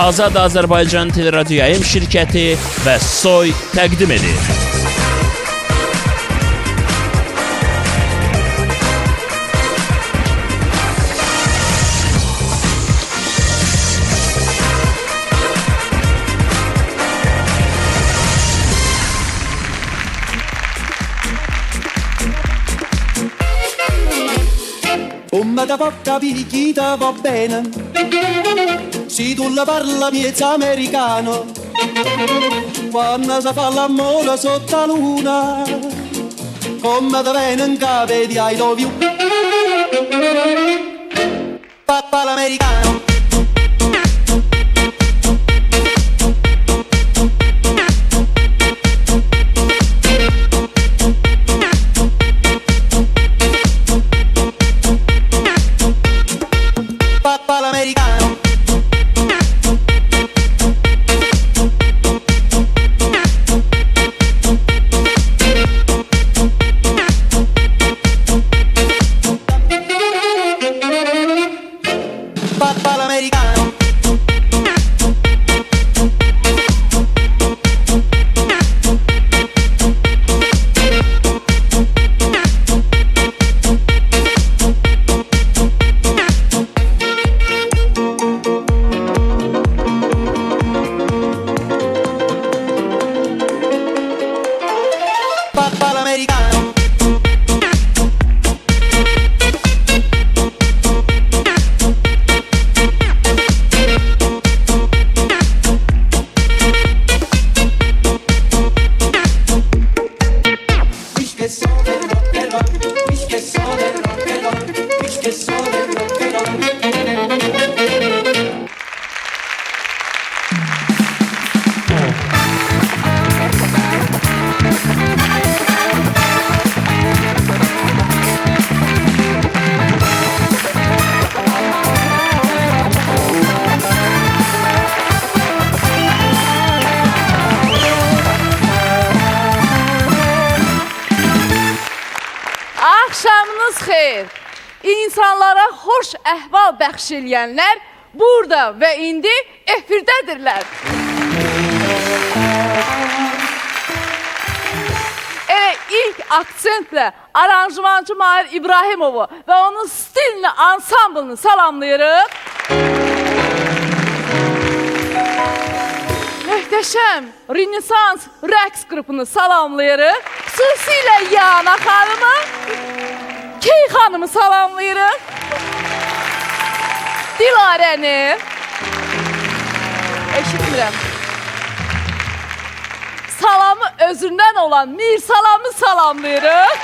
Azad Azərbaycan Teleradyo Yayım şirkəti və Soy təqdim edir. Come da può capire chi ti va bene, se tu la parla miezza americano, quando si fa l'amore sotto la luna, come da viene in capo di I love you, papà l'americano. Axşamınız xeyir. İnsanlara xoş əhval bəxş eləyənlər burada və indi efirdədirlər. İlk aksentlə aranjmancı Mahir İbrahimovu və onun stilini, ansamblını salamlayırıq. Möhtəşəm Renesans rəqs qrupunu salamlayırıq. Xüsusilə Yana xanımı, Key xanımı salamlayırıq. Dilarəni eşitmirəm. Salamı özündən olan Mirsalamı salamlayırıq.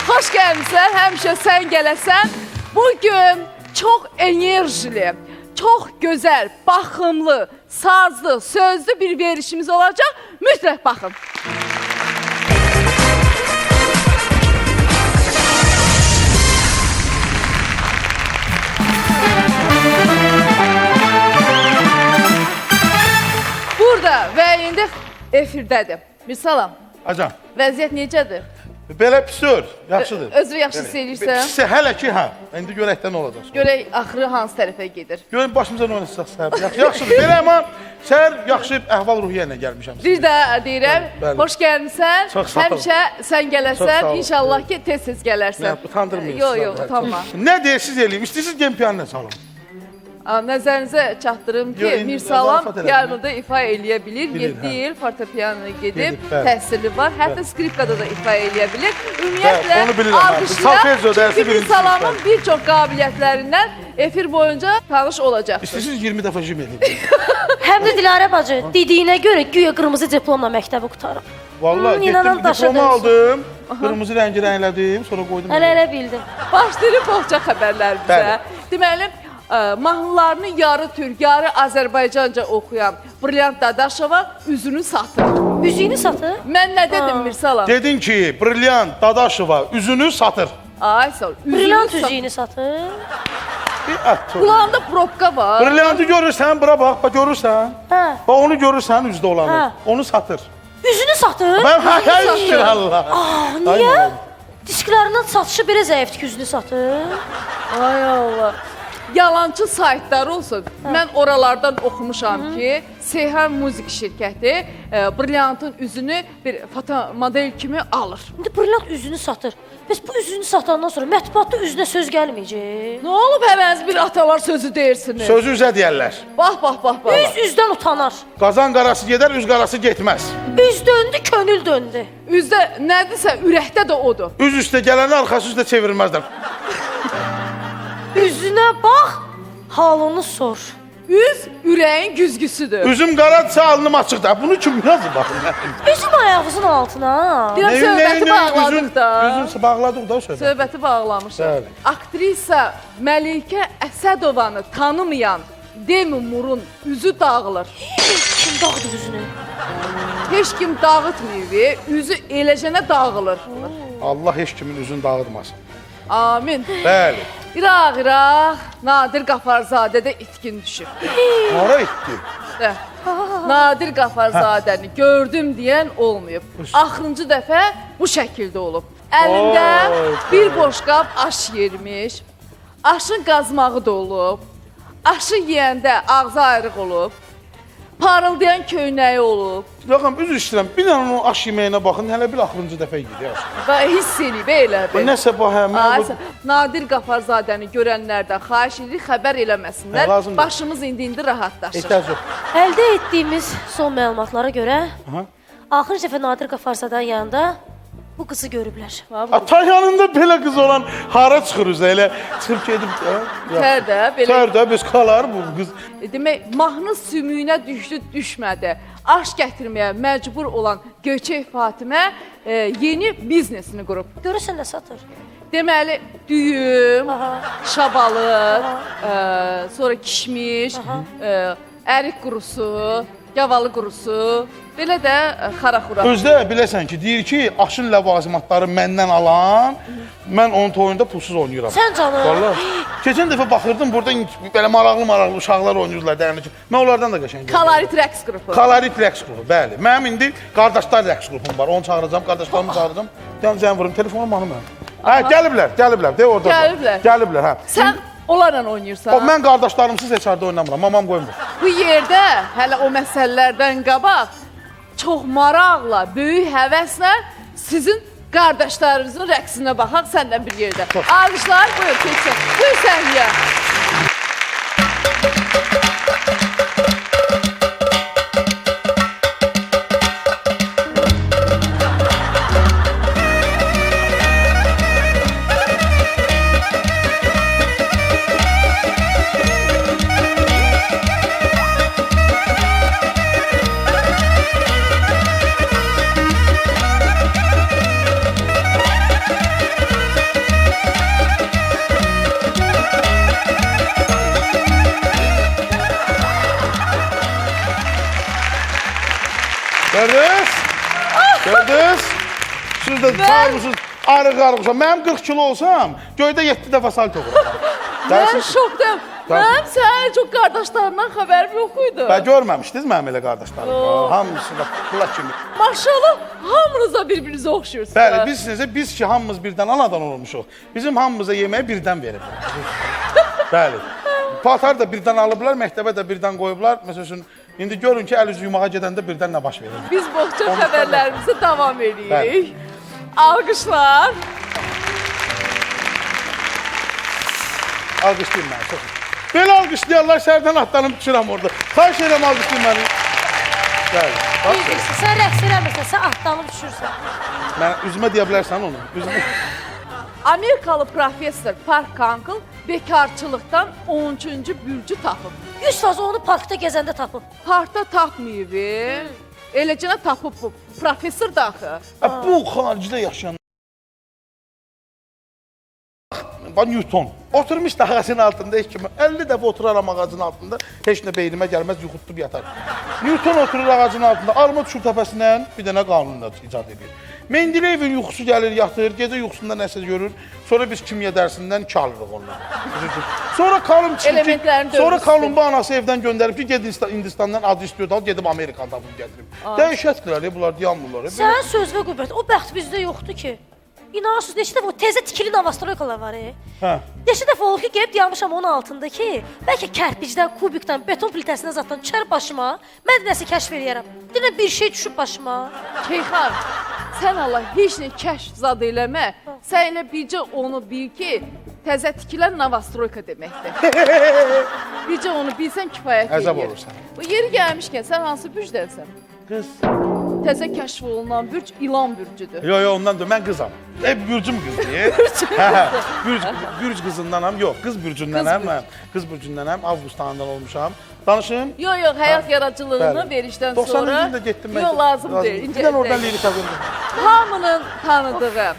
Xoş gəlmişsən, həmişə sən gələsən. Bugün çox enerjili, çox gözəl, baxımlı, sazlı, sözlü bir verişimiz olacaq. Mütləq baxın. Burada və indi efirdədir. Bir salam. Acan, Vəziyyət necədir? belə pisur, yaxşıdır. Özü yaxşı hiss eləyirsən? Pissə, hələ ki, hə. İndi görəkdən olacaq. Görək axırı hansı tərəfə gedir? Görün, başımıza nə oynasaq səhər. Yaxşıdır, belə amma səhər yaxşı əhval-ruhiyyə ilə gəlmişəm. Bir də deyirəm, Bəli. xoş gəlmişsən. Çox sağ ol. Həmişə sən Çox gələrsən, sağ ol. inşallah ki, tez-tez gələrsən. Nə, utandırmayın. Yox, utanma. Nə deyir, siz eləyim, istəyirsiniz gen piyanla salın. Nəzərinizə çatdırım ki, Yox, indi Mirsalam zarafat elədim. pianoda ifa eləyə bilir, Bilir, 7 il fortepianoya gedib, Gedib, bəli. təhsili var, hətta skripkada da ifa eləyə bilir. Ümumiyyətlə, Bəli, onu bilirəm artıq. Solfejo alqışlayaq, dərsi çünki birinci Mirsalamın sinifdən. bir çox qabiliyyətlərindən efir boyunca tanış olacaqsınız. İstəyirsiniz 20 dəfə jim eləyim. Həm də Dilarə bacı, dediyinə görə güya qırmızı diplomla məktəbi qutarıb. Vallahi inanan getdim, daşa diplomu dönsün. aldım, qırmızı rəngi rənglədim, sonra qoydum. Elə bildim. Başlayırıq boğça xəbərlər bizə. Bəli. Deməli, mahnılarını yarı türk, yarı Azərbaycanca oxuyan Brilliant Dadaşova üzünü satır. Üzüyünü satır? Mən nə dedim Mirsalam? Dedin ki, Brilliant Dadaşova üzünü satır. Ay sağ ol. Brilliant üzüyünü satır. Bir at. Kulağında probka var. Brilliantı görürsən, bura bax, bax görürsən. Hə. Bax onu görürsən üzdə olanı. Hə. Onu satır. Üzünü satır? Ben satır. hayır Allah. Aa, niyə? Disklərindən satışı belə zəifdir ki, üzünü satır. Ay Allah. yalancı saytlar olsun. Mən oralardan oxumuşam ki, Seyhan Muzik şirkəti Brilliantın üzünü bir fotomodel kimi alır. İndi Brilliant üzünü satır. Bəs bu üzünü satandan sonra mətbuatda üzünə söz gəlməyəcək. Nə olub həvəniz bir atalar sözü deyirsiniz? Sözü üzə deyərlər. Bax. Üzdən utanar. Qazan qarası gedər, üz qarası getməz. Üz döndü, könül döndü. Üzdə nədirsə, ürəkdə də odur. Üz üstə gələni arxası üstə çevirməzlər. Üzünə bax, halını sor. Üz ürəyin güzgüsüdür. Üzüm qaradsa alnım açıqdır. Bunu kim yazır baxın. Üzüm ayağınızın altına. Deyirəm, söhbəti bağladıq da. Üzüm bağladıq da o söhbət. Söhbəti bağlamışıq. Bəli. Aktrisa Məlikə Əsədovanı tanımayan Demi Murun üzü dağılır. Kim dağıdı üzünü? Heç kim dağıtmıyor, üzü eləcənə dağılır. Allah heç kimin üzünü dağıtmasın. Amin. Bəli. İraq, Nadir Qafarzadədə itkin düşüb. Hara etdi? Də. Nadir Qafarzadəni gördüm deyən olmayıb. Axırıncı dəfə bu şəkildə olub. Əlində Oy, bir boşqab aş yermiş, aşın qazmağı da olub, aşı yeyəndə ağzı ayrıq olub, parıldayan köynəyi olub. Baxın, üzr istəyirəm. Bir dənə onun aş yeməyinə baxın, hələ bir axırıncı dəfə yedi. Və hiss eləyib elə Bu bir. nəsə bu həmən. Nadir Qafarzadəni görənlərdən xahiş edirik, xəbər eləməsinlər. Lazımdır. Başımız indi rahatlaşır. Ehtiyac yox. Əldə etdiyimiz son məlumatlara görə, Aha. axır dəfə Nadir Qafarzadanın yanında bu qızı görüblər. Ata yanında belə qız olan hara çıxır üzə elə çıxıb gedib. Tərdə belə. Tərdə biz qalar bu qız. Demək, mahnı sümüyünə düşdü, düşmədi. Aş gətirməyə məcbur olan Göyçək Fatimə yeni biznesini qurub. Görürsən nə satır? Deməli, düyüm, Aha. şabalıd, sonra kişmiş, ərik qurusu, yavalı qurusu, belə də xaraxura. Özdə biləsən ki, deyir ki, aşın ləvazimatları məndən alan, mən onun toyunda pulsuz oynayıram. Sən canım. Vallahi. Keçən dəfə baxırdım, burada belə maraqlı uşaqlar oynayırlar dəyərli. Mən onlardan da qəşəng görürəm. Kalorit rəqs qrupu. Kalorit rəqs qrupu, bəli. Mənim indi qardaşlar rəqs qrupum var. Onu çağıracağam, qardaşlarımı çağıracağım. Zəng vurum, telefonum hanı mənim. Hə, gəliblər, de orada. Gəliblər, hə. Sən onlarla oynayırsan. Mən qardaşlarımsız heç harda oynamıram, mamam qoymur. Bu yerdə hələ o məsələlərdən qabaq çox maraqla, böyük həvəslə sizin qardaşlarınızın rəqsinə baxaq səndən bir yerdə. Alqışlar, buyur, keçsin. Buyur səhniyə. Gördünüz? Siz də sağlırsınız, arıq-arıqsan. Mənim 40 kilo olsam, göydə 7 dəfə salto quraram. Mən şokdayım. Mənim sənin çox qardaşlarından xəbərim yox idi. Və görməmişdiniz mənim elə qardaşlarım. Hamısı da pula kimi. Maşallah, hamınız da bir-birinizə oxşuyursunuz. Bəli, biz ki, hamımız birdən anadan olmuşuq. Bizim hamımıza yeməyi birdən veriblər. Bəli. Paltar da birdən alıblar, məktəbə də birdən qoyublar. Məsəl üçün, indi görün ki, əl üzü yumağa gedəndə birdən nə baş verir. Biz boğça xəbərlərimizi davam edirik. Alqışlar. Alqışlayın məni, çox. Belə alqışlayarlar, sərdən atlanıb düşürəm orada. Xahiş edirəm, alqışlayın məni. Bəli. Bilirsən, sən rəqs eləmirsən, sən atlanıb düşürsən. Mən üzümə deyə bilərsən onu. Amerikalı professor Park Cankle bekarçılıqdan 13-cü bürcü tapıb. 100% onu parkda gəzəndə tapıb. Parkda tapmayıb, eləcənə tapıb bu professor da axı. Bu xaricdə yaşayan Newton. Oturmuş da ağacın altında heç kimi. 50 dəfə oturaram ağacın altında. Heç nə beynimə gəlməz, yuxutub yatar. Newton oturur ağacın altında. Alma düşür təpəsindən bir dənə qanun icad edir. Mendeleevin yuxusu gəlir, yatır, gecə yuxusunda nəsə görür. Sonra biz kimya dərsindən iki alırıq onları. Sonra Kolumb çıxır ki, sonra Kolumbu anası evdən göndərib ki, ged Hindistandan adı istiyordu, al gedib Amerikada bunu gətirib. Dəhşətdirlər, bunlar, diyanmırlar. Sənin söz və qüvvət, o bəxt bizdə yoxdur ki. İnanırsınız, neçə dəfə o təzə tikili Novostroykalar var. Hə. Neçə dəfə olub ki, gəlib dayanmışam onun altındakı, bəlkə kərpicdən, kubikdən, beton plitəsindən zatdan çıxar başıma, mən nəsə kəşf eləyərəm. Dinə bir şey düşüb başıma. Keyxan, sən Allah heç nə kəşf zad eləmə. Sən elə bircə onu bil ki, təzə tikilən Novostroyka deməkdir. Bircə onu bilsən kifayət Əzab edir. olursan. Bu yeri gəlmişkən sən hansı bürcdənsən? Qız. Təzə kəşf olunan bürc ilan bürcüdür. Yo, ondan da mən qızam. Bürcüm qızdır. Bürc qızındanam. Yox, qız bürcündənəm mən. Qız bürcündənəm. Avqust ayından olmuşam. Danışım. Yox, həyat yaradıcılığını Bəli. verişdən 90-cı sonra... ildə getdim mən. Yox, lazım deyil. Bir dənə oradan lirik alındım. Hamının tanıdığı,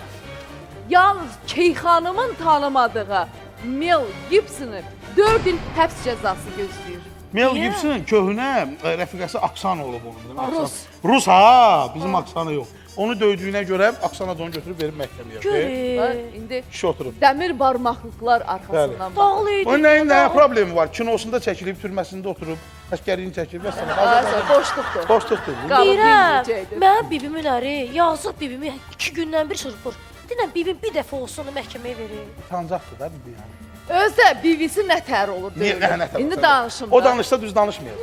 yalnız Keyxanımın tanımadığı Mel Gibson'ı 4 il həbs cəzası gözləyir. Mel Gibson köhnə rəfiqəsi Aksan olub onun. Rus. Rus ha, bizim Aksanı yox. Onu döydüyünə görə Aksana da onu götürüb verib məhkəməyə. Bax, indi Kişi oturub. dəmir barmaqlıqlar arxasından bax. Dağlıydı. Onun nə problemi var? Kinosunda çəkilib, türməsində oturub, əskəriyini çəkilib və sonra. Aysa, boşluqdur. Boşluqdur. Qalıb Deyirəm, bilməyəcəkdir. mənim bibimin əri, yazıq bibimi 2 gündən bir çırpır. Dinən bibim bir dəfə olsun onu məhkəməyə verir. Utancaqdır da bibi yəni. Özdə bibisi nətər olur Niyə deyir. nə İndi danışım. O da. danışsa düz danışmayacaq.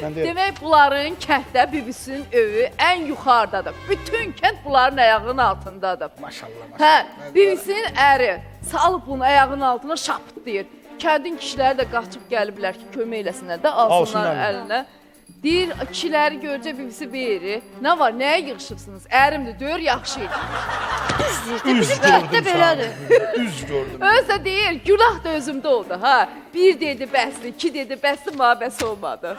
Mən deyirəm. Demək bunların kənddə bibisinin övü ən yuxarıdadır. Bütün kənd bunların ayağının altındadır. Maşallah. Hə, bibisinin əri salıb bunu ayağının altına şapıt deyir. Kəndin kişiləri də qaçıb gəliblər ki, kömək eləsinlər də, alsınlar Alsınlar. əlinə. Deyir, kişiləri görcə bibisi beyri. Nə var, nəyə yığışıbsınız? Ərimdir, deyir, yaxşı idi. Üz Kənddə belədir. Üz gördüm. Özdə deyir, günah da özümdə oldu, ha. Bir dedi bəsli, iki dedi bəsli, mühabəs olmadı.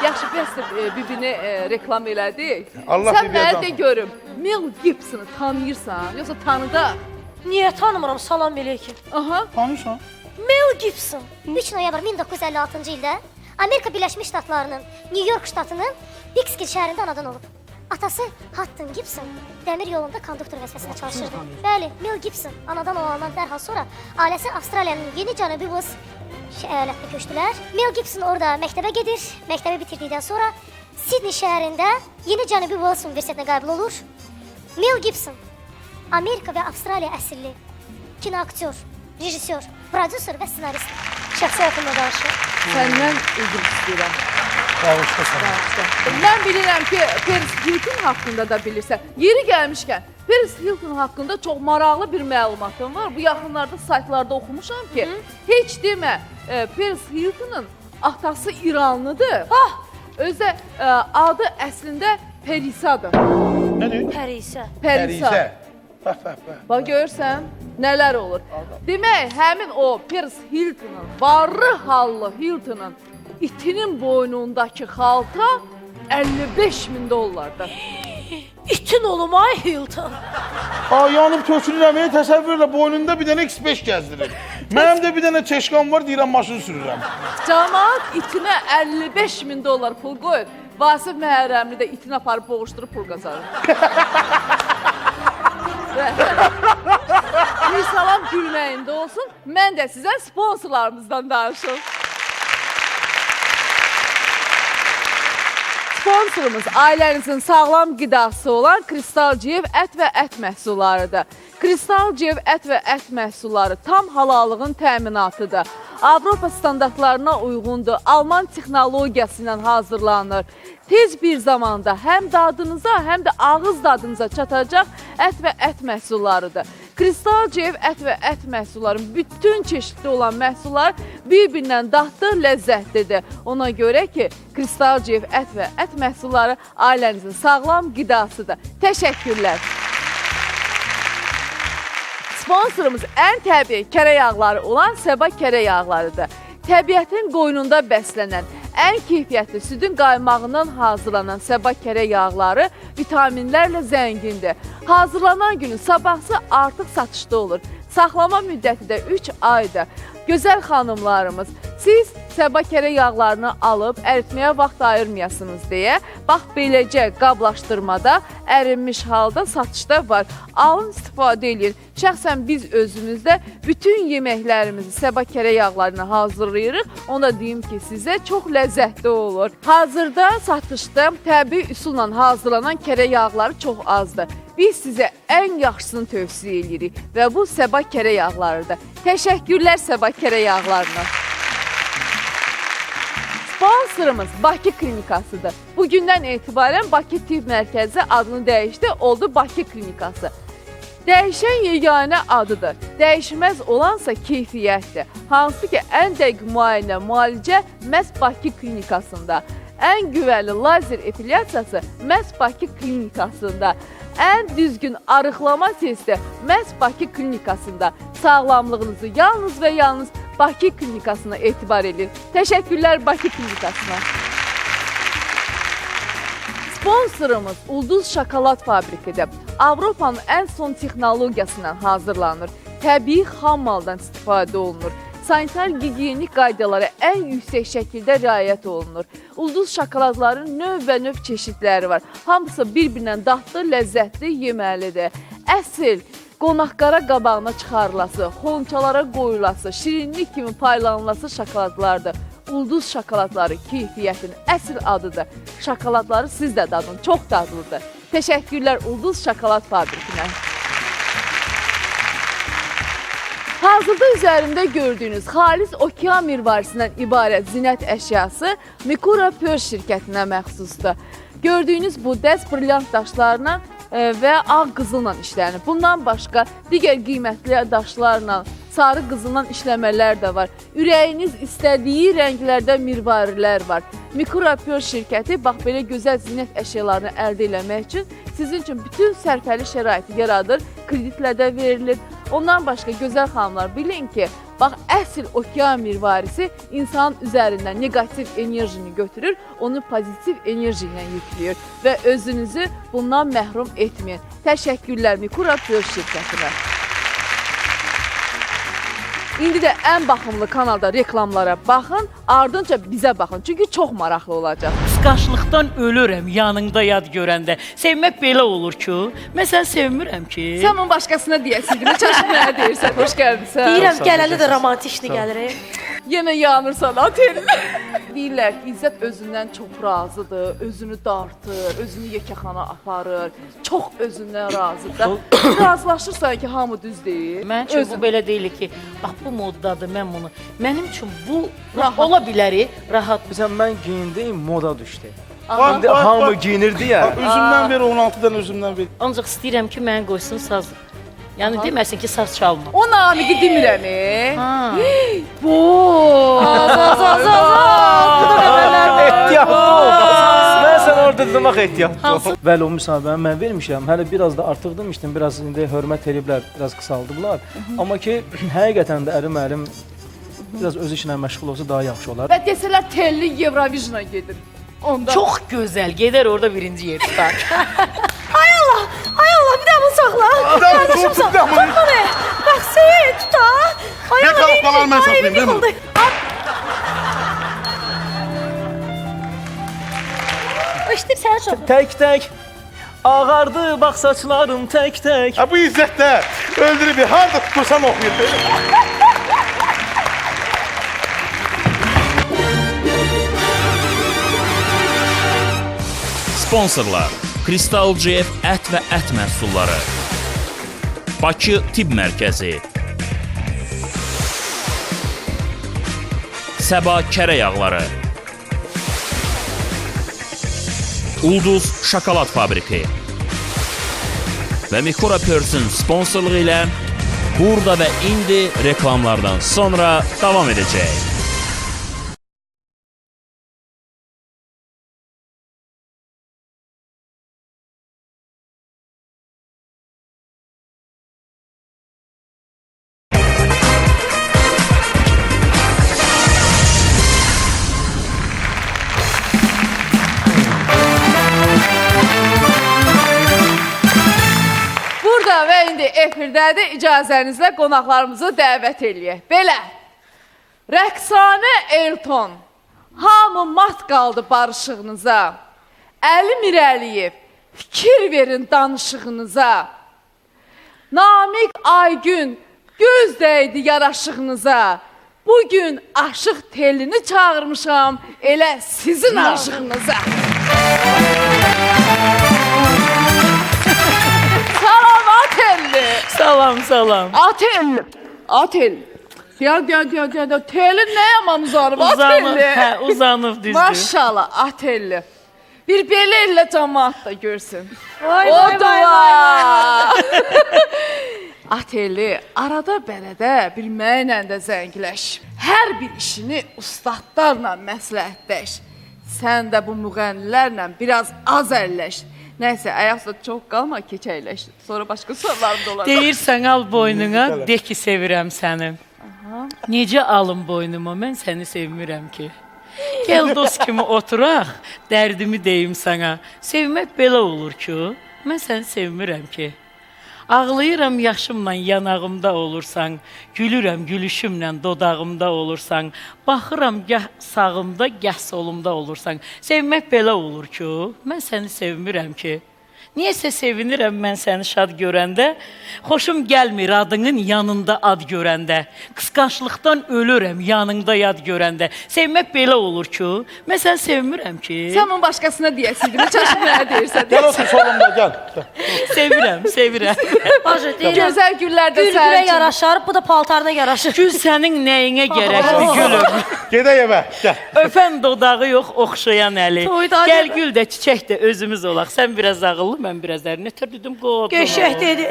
Yaxşı, bəsli bibini reklam elədik. Allah Sən bibiyə mənə can de sağ- görüm, Mel Gibson'ı tanıyırsan, yoxsa tanıda? Niyə tanımıram, salam eləyək. Aha. Tanıyırsan? Mel Gibson. 3 noyabr 1956-cı ildə Amerika Birləşmiş Ştatlarının New York ştatının Bixkill şəhərində anadan olub. Atası Hutton Gibson dəmir yolunda konduktor vəzifəsində çalışırdı. Bəli, Mel Gibson anadan olandan dərhal sonra ailəsi Avstraliyanın Yeni Cənubi Uels əyalətinə köçdülər. Mel Gibson orada məktəbə gedir. Məktəbi bitirdikdən sonra Sidney şəhərində Yeni Cənubi Uels Universitetinə qəbul olur. Mel Gibson Amerika və Avstraliya əsilli kinoaktyor, rejissor, prodüser və ssenarist. Şəxsi həyatımda danışır. Səndən üzr istəyirəm. Bağışla sana. Mən bilirəm ki, Paris Hilton haqqında da bilirsən. Yeri gəlmişkən, Paris Hilton haqqında çox maraqlı bir məlumatım var. Bu yaxınlarda saytlarda oxumuşam ki, heç demə, Paris Hilton'ın atası İranlıdır. Özdə adı əslində Perisadır. Nədir? Pərisə. Perisa. Bax. Bax görsən, nələr olur. Demək, həmin o Paris Hilton'ın, varlı hallı Hilton'ın itinin boynundakı xalta 55.000 dollardır. İtin olum ay Hilton. Ay yanıb tökülürəm, təsəvvür elə boynunda bir dənə X5 gəzdirir. Mənim də bir dənə çeşkan var, deyirəm maşın sürürəm. Camaat itinə 55.000 dollar pul qoyur. Vasif Məhərrəmli də itin aparıb boğuşdurub pul qazanır. Bir salam gülməyində olsun. Mən də sizə sponsorlarımızdan danışım. Sponsorumuz ailənizin sağlam qidası olan Kristal Civ ət və ət məhsullarıdır. Kristal Civ ət və ət məhsulları tam halallığın təminatıdır. Avropa standartlarına uyğundur, Alman texnologiyası ilə hazırlanır. Tez bir zamanda həm dadınıza, həm də ağız dadınıza çatacaq ət və ət məhsullarıdır. Kristal Civ ət və ət məhsulların bütün çeşidli olan məhsullar bir-birindən dadlı, ləzzətlidir. Ona görə ki, Kristal Civ ət və ət məhsulları ailənizin sağlam qidasıdır. Təşəkkürlər. Sponsorumuz ən təbii kərə yağları olan Səba kərə yağlarıdır. Təbiətin qoynunda bəslənən, ən keyfiyyətli südün qaymağından hazırlanan Səba kərə yağları vitaminlərlə zəngindir. Hazırlanan günün sabahsı artıq satışda olur. Saxlama müddəti də 3 aydır. Gözəl xanımlarımız, siz Səba kərə yağlarını alıb əritməyə vaxt ayırmayasınız deyə, bax beləcə qablaşdırmada ərinmiş halda satışda var. Alın, istifadə edin. Şəxsən biz özümüzdə bütün yeməklərimizi Səba kərə yağlarını hazırlayırıq. Ona deyim ki, sizə çox ləzzətli olur. Hazırda satışda təbii üsulla hazırlanan kərə yağları çox azdır. biz sizə ən yaxşısını tövsiyə edirik və bu Səba kərə yağlarıdır. Təşəkkürlər Səba kərə yağlarına. Sponsorumuz Bakı Klinikasıdır. Bugündən etibarən Bakı Tibb Mərkəzi adını dəyişdi, oldu Bakı Klinikası. Dəyişən yeganə adıdır. Dəyişməz olansa keyfiyyətdir. Hansı ki, ən dəqiq müayinə, müalicə məhz Bakı Klinikasında. Ən güvənli lazer epilyasiyası məhz Bakı Klinikasında. Ən düzgün arıqlama testi məhz Bakı Klinikasında. Sağlamlığınızı yalnız və yalnız Bakı Klinikasına etibar edin. Təşəkkürlər Bakı Klinikasına. Sponsorumuz Ulduz Şokolad Fabrikidir. Avropanın ən son texnologiyasından hazırlanır. Təbii xam maldan istifadə olunur. Sanitar gigiyenik qaydalara ən yüksək şəkildə riayət olunur. Ulduz şokoladların növ çeşidləri var. Hamısı bir-birindən dadlı, ləzzətli, yeməlidir. Əsl, qonaqqara qabağına çıxarılası, xonçalara qoyulası, şirinlik kimi paylanılası şokoladlardır. Ulduz şokoladları keyfiyyətin əsl adıdır. Şokoladları siz də dadın, çox dadlıdır. Təşəkkürlər Ulduz Şokolad Fabrikinə. Hazırda üzərində gördüyünüz xalis okean mirvarisindən ibarət zinət əşyası Mikura Pearl şirkətinə məxsusdur. Gördüyünüz bu dəz brilyant daşlarla və ağ qızılla işlənir. Bundan başqa digər qiymətli daşlarla, sarı qızılla işləmələr də var. Ürəyiniz istədiyi rənglərdə mirvarilər var. Mikura Pearl şirkəti bax belə gözəl zinət əşyalarını əldə etmək üçün sizin üçün bütün sərfəli şəraiti yaradır, kreditlərdə verilir. Ondan başqa gözəl xanımlar bilin ki, bax əsl okean mirvarisi insanın üzərindən negativ enerjini götürür, onu pozitiv enerji ilə yükləyir və özünüzü bundan məhrum etməyin. Təşəkkürlər Mikura Pearl şirkətinə. İndi də ən baxımlı kanalda reklamlara baxın, ardınca bizə baxın. Çünki çox maraqlı olacaq. Qısqanclıqdan ölürəm yanında yad görəndə. Sevmək belə olur ki, mən səni sevmirəm ki. Sən onun başqasına deyəsiydin. Çaşıb mənə deyirsən, xoş gəlmişsən. Deyirəm, gələndə də romantikli gəlir. Yenə yanırsan aterin. Deyirlər ki, İzzət özündən çox razıdır, özünü dartır, özünü yekəxana aparır, çox özündən razıdır. Razılaşırsan ki, hamı düz deyil. Mən üçün bu belə deyil ki, bax bu moddadır, mən bunu. Mənim üçün bu ola bilər, rahat. Məsələn, mən giyindim, moda düşdü. Bax, İndi bax, hamı bax. giyinirdi ya. Üzümdən ver 16-dan özümdən ver. Ancaq istəyirəm ki, məni qoysun saz. Yəni deməsin ki, saz çalma. O namiqi demirəm, Ha. Bu. Ehtiyatlı ol. Mən sən orada demək ehtiyatlı ol. Bəli, o müsahibəni mən vermişəm. Hələ biraz da artıq demişdim, biraz indi hörmət ediblər, biraz qısaldıblar. Amma ki, həqiqətən də ərim biraz öz işinə məşğul olsa daha yaxşı olar. Və desələr telli Eurovision'a gedir. Onda. Çox gözəl, gedər orada birinci yer tutar. Ay Allah, bir daha bunu saxla. Bir daha bunu tut, bir daha bunu. Tut bunu. Bax, sen tut ha. Ay Ne Allah, kalıplar mən saxlayayım, değil mi? yıkıldı. İşte səni çox. Tək-tək ağardı, bax saçlarım tək-tək. Ha bu İzzətdə öldürüb bir harda tutursan oxuyur. Sponsorlar: Kristal GF ət və ət məhsulları, Bakı Tibb Mərkəzi, Səba kərə yağları, Ulduz Şokolad Fabriki və Mikura Pearl'ün sponsorluğu ilə burada və indi reklamlardan sonra davam edəcək. Efirdədir, icazənizlə qonaqlarımızı dəvət eləyək. Belə, Rəqsanə Elton, hamı mat qaldı barışığınıza. Əlim irəliyib, fikir verin danışığınıza. Namiq Aygün, göz dəydi yaraşığınıza. Bugün aşıq telini çağırmışam, elə sizin aşığınıza. Salam, salam. Atel. Gel. Telin ne yaman uzanıb? Uzanıb, Atelli. hə, uzanıb düzdür. Maşallah, Atelli. Bir belə elə cəmaat da görsün. Vay, O vay, vay, dua. Atelli, arada bələdə bir mənlə də zəngləş. Hər bir işini ustadlarla məsləhətləş. Sən də bu müğənnilərlə biraz az əlləş. Nəysə, ayaqsa çox qalma, keçəyləş. Sonra başqa sorularım da olacaq. Deyirsən al boynuna, de ki sevirəm səni. Necə alım boynuma, mən səni sevmirəm ki. Gəl dost kimi oturaq, dərdimi deyim sana. Sevmək belə olur ki, mən səni sevmirəm ki. Ağlayıram yaşımla yanağımda olursan, gülürəm gülüşümlə dodağımda olursan, baxıram gah sağımda, gah solumda olursan. Sevmək belə olur ki, mən səni sevmirəm ki. Niyəsə sevinirəm mən səni şad görəndə, xoşum gəlmir adının yanında ad görəndə. Qısqanclıqdan ölürəm yanında yad görəndə. Sevmək belə olur ki, mən səni sevmirəm ki. Sən bunun başqasına deyəsiydin, çaşıb nəyə deyirsən? Gəl otur solumda, gəl. Sevirəm. Bacı, deyirəm, Gözəl güllər də gül sənin gülə üçün. yaraşar, bu da paltarına yaraşır. Gül sənin nəyinə gərəkdir gülüm. Gedək evə, gəl. Öpən dodağı yox, oxşayan əli. Toyda Gəl gül də, çiçək də özümüz olaq. Sən biraz ağıllı, mən biraz ərinə dedim qoğdu. Qəşəng dedi.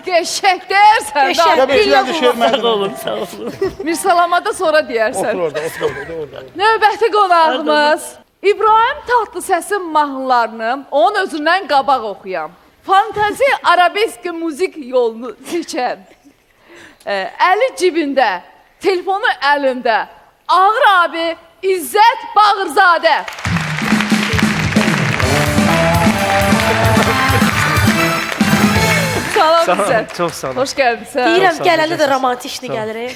Qəşəng deyərsən. Qəşəng. da, Gəl bir billə şeyler şeir Sağ məzunu. olun, sağ olun. Mirsalamada sonra deyərsən. Otur orada. Növbəti qonağımız İbrahim Tatlısəsin mahnılarını onun özündən qabaq oxuyan, fantazi arabesk müzik yolunu seçən, əli cibində, telefonu əlində, Ağır abi İzzət Bağırzadə. Salam İzzət. Çox sağ olun. Hoş gəlmişsən. Deyirəm, sağ ol, gələndə də sağ ol. romantikli gəlir.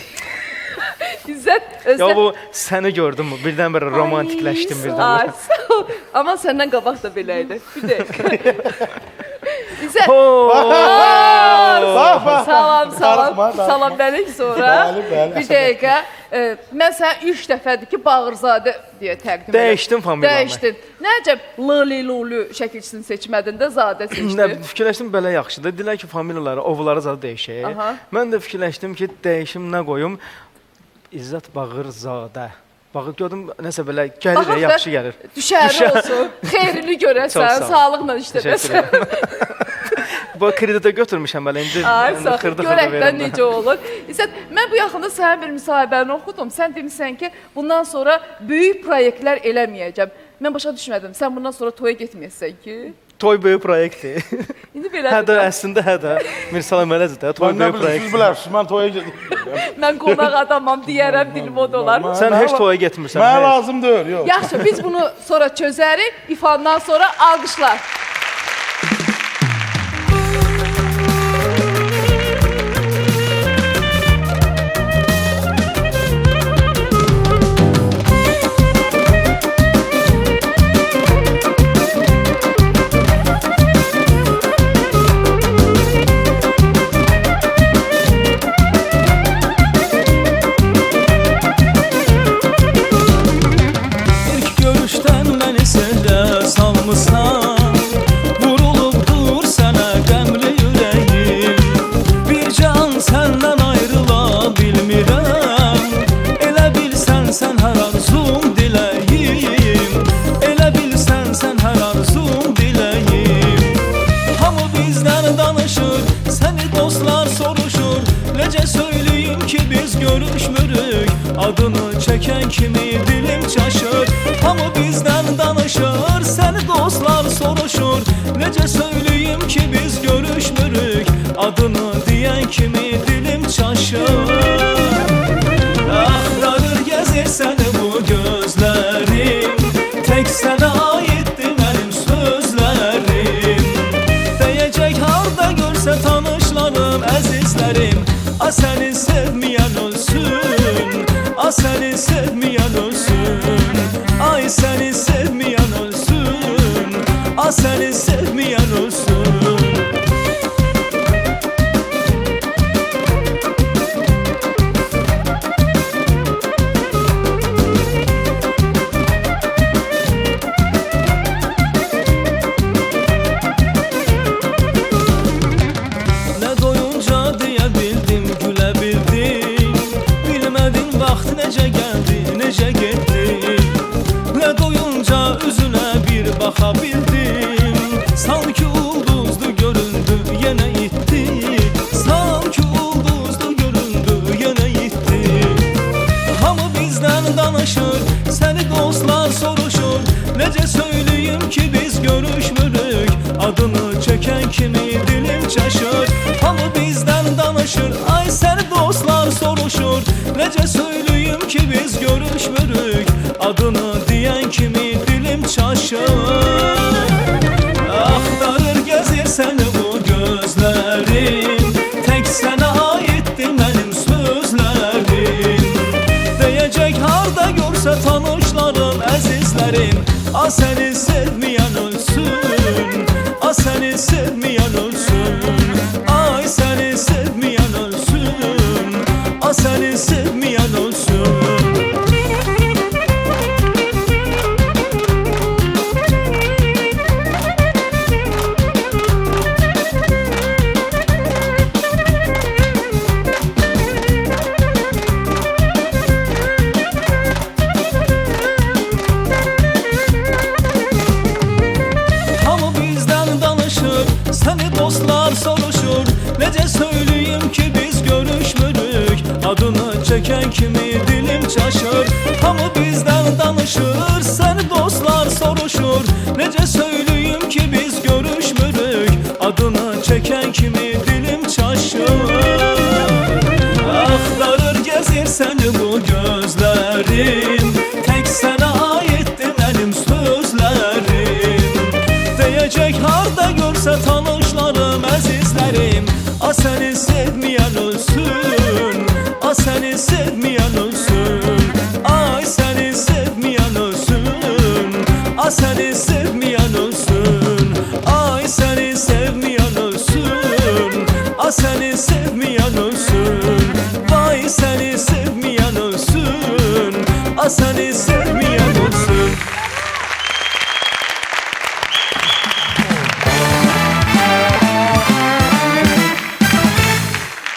İzzət Ya özdə... bu səni gördüm, birdən-birə romantikləşdim Ay, birdən-birə. sağ ol. Amma səndən qabaq da belə idi. Bir dəqiqə. İzzət. Bax. Salam. Darıxma. Salam dedik sonra. Bəli. Bir dəqiqə. Mən sənə 3 dəfədir ki, Bağırzadə deyə təqdim edirəm. Dəyişdim familiyanı. Dəyişdin. Nəcəb Lili Lulu şəkilçisini seçmədin də Zadə Nə seçdin. fikirləşdim belə yaxşıdır. Dedilər ki, familiyaları, ovları zad dəyişək. Aha. Mən də fikirləşdim ki, dəyişim nə qoyum? İzzət Bağırzadə. Bax gördüm nəsə belə gəlir, yaxşı gəlir. Düşərli olsun. Xeyrini görəsən, Çox sağ ol. sağlıqla Təşəkkür işlədəsən. edirəm. Bu kreditə götürmüşəm belə indi. Ay, sağ ol. xırda Görək də verirəm. necə olur. İzzət, mən bu yaxında sənin bir müsahibəni oxudum. Sən demişsən ki, bundan sonra böyük proyektlər eləməyəcəm. Mən başa düşmədim. Sən bundan sonra toya getməyəsən ki? Toy böyük proyektdir. İndi belə Hə də əslində hə də. Mirsalam elədir də. Toy Mən nə böyük bilim, siz proyektdir. bilərsiniz, mən toya gedirəm. mən qonaq adamam deyərəm, dilim o dolar. Sən heç toya getmirsən. Mənə heç. lazım deyil, yox. Yaxşı, biz bunu sonra çözərik. İfandan sonra alqışlar. İlk görüşdən məni sehlə salmısan, vurulubdur sənə qəmli ürəyim. Bir can səndən ayrıla bilmirəm, elə bilsən sən hər arzum diləyim. Elə bilsən sən hər arzum diləyim. Hamı bizdən danışır, səni dostlar soruşur. Necə söyleyeyim ki biz görüşmürük, adını çəkən kimi dilim çaşır. Hamı bizdən danışır, səni dostlar soruşur. Necə söyleyeyim ki biz görüşmürük, adını deyən kimi dilim çaşır. Axtarır gəzir səni bu gözlərim, tək sənə aiddir mənim sözlərim. Deyəcək harda görsə tanışlarım, əzizlərim, a səni sevməyən ölsün, a səni sevməyən ölsün. Ay səni sevməyən ölsün, a səni sevməyən ölsün. Nə doyunca baxa bildim. Sanki ulduzdu göründü, yenə itdi. Sanki ulduzdu göründü, yenə itdi. Hamı bizdən danışır, səni dostlar soruşur. Necə söyleyeyim ki biz görüşmürük, adını çəkən kimi dilim çaşır. Hamı bizdən danışır, ay səni dostlar soruşur. Necə söyleyeyim ki biz görüşmürük, adını deyən kimi dilim çaşır. Axtarır gəzir səni bu gözlərim, tək sənə aiddir mənim sözlərim. Deyəcək harda görsə tanışlarım, əzizlərim, a səni sevməyən ölsün, a səni sevməyən ölsün, ay səni sevməyən ölsün, a səni sevməyən ölsün. Hamı bizdən danışır, səni dostlar soruşur. Necə söyleyeyim ki biz görüşmürük, adını çəkən kimi dilim çaşır. Hamı bizdən danışır, səni dostlar soruşur. Necə söyleyeyim ki biz görüşmürük, adını çəkən kimi dilim çaşır. Axtarır gəzir səni bu gözlərim, tək sənə aiddir mənim sözlərim. Deyəcək harda görsə tanışlarım, əzizlərim, a səni sevməyən ölsün, a səni sevməyən ölsün, ay səni sevməyən ölsün, a səni sevməyən ölsün, ay səni sevməyən ölsün, a səni sevməyən ölsün, vay səni sevməyən ölsün, a səni sevməyən ölsün.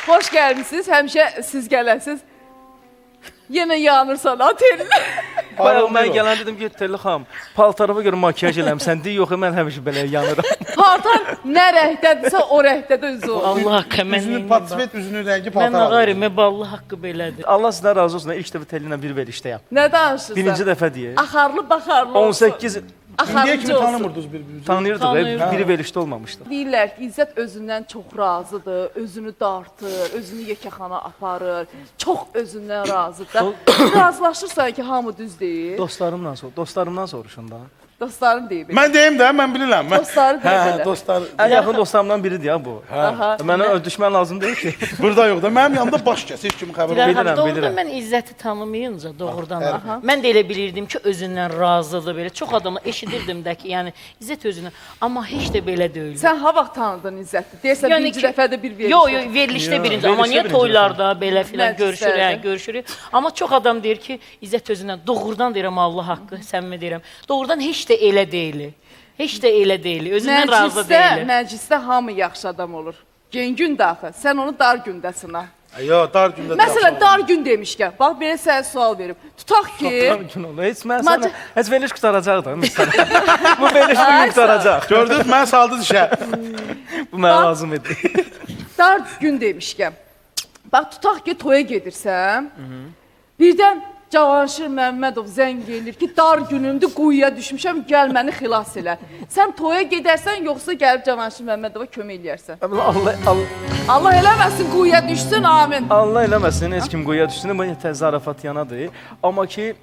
Hoş gəlmisiniz. Həmişə siz gələsiniz. Yenə yanırsan otel. Bayaq mən gələn dedim ki, Telli xanım, paltarıma görə makiyaj eləmsən, deyir, yox, mən həmişə belə yanıram. Paltar nə rəngdədirsə o rəngdədir özü olur. Allah haqqı mən Üzünün neyim patisvet, üzünün rəngi Mən paltar alır. ağarım, Allah haqqı belədir. Allah sizdən razı olsun, ilk dəfə Telli ilə bir verişdəyəm. Nə danışırsan? Birinci dəfə deyir. Axarlı baxarlı olsun. 18 İndiyə Axarlıcı kimi olsun. tanımırdınız bir-birinizi. tanıyırdıq, Tanıyırdıq. biri verişdə olmamışdı. Deyirlər ki, İzzət özündən çox razıdır, özünü dartır, özünü yekəxana aparır, çox özündən razıdır. Razılaşırsan ki, hamı düz deyir. Dostlarımdan soruşun da. Dostlarım deyib. Mən deyim də, mən bilirəm. Dostları deyir Hə, belə. dostlar. Ən yaxın dostlarımdan biridir ya bu. Aha. Mənə düşmən lazım deyil ki. Burada yox da, mənim yanımda baş kəs, heç kimi xəbər olmaz. Bilirəm, Doğrudan bilirəm. mən İzzəti tanımayınca doğrudan da. Mən də elə bilirdim ki, özündən razıdır belə. Çox adamı eşidirdim də ki, yəni İzzət özündən. Amma heç də belə deyil. Sən ha vaxt tanıdın İzzəti? Deyirsən birinci dəfədə bir verirsən. Yox, verilişdə birinci. Amma verilişdə niyə birinci toylarda belə filan Məclislərdə. görüşürük. Amma çox adam deyir ki, İzzət özündən. Doğrudan deyirəm Allah haqqı, səmimi deyirəm. Doğrudan heç də elə deyil. Heç də elə deyil. Özündən razı deyil. Məclisdə hamı yaxşı adam olur. Gen gün daxı. Sən onu dar gündəsin ha. Yox, dar gündə Məsələn, dar gün demişkən. Bax, belə sənə sual verim. Tutaq ki, Gün olur. Heç mən sənə heç veriş qutaracaq da. Bu veriş bir gün qutaracaq. Gördünüz, mən saldınız işə. Bu mənə lazım idi. dar gün demişkən. Bax, tutaq ki, toya gedirsən. Birdən Cavanşir Məmmədov zəng edir ki, dar günümdür, quyuya düşmüşəm, gəl məni xilas elə. Sən toya gedərsən, yoxsa gəlib Cavanşir Məmmədova kömək eləyərsən? Allah eləməsin, quyuya düşsün, amin. Allah eləməsin, heç kim quyuya düşsün, bu zarafat yanadır. Amma ki,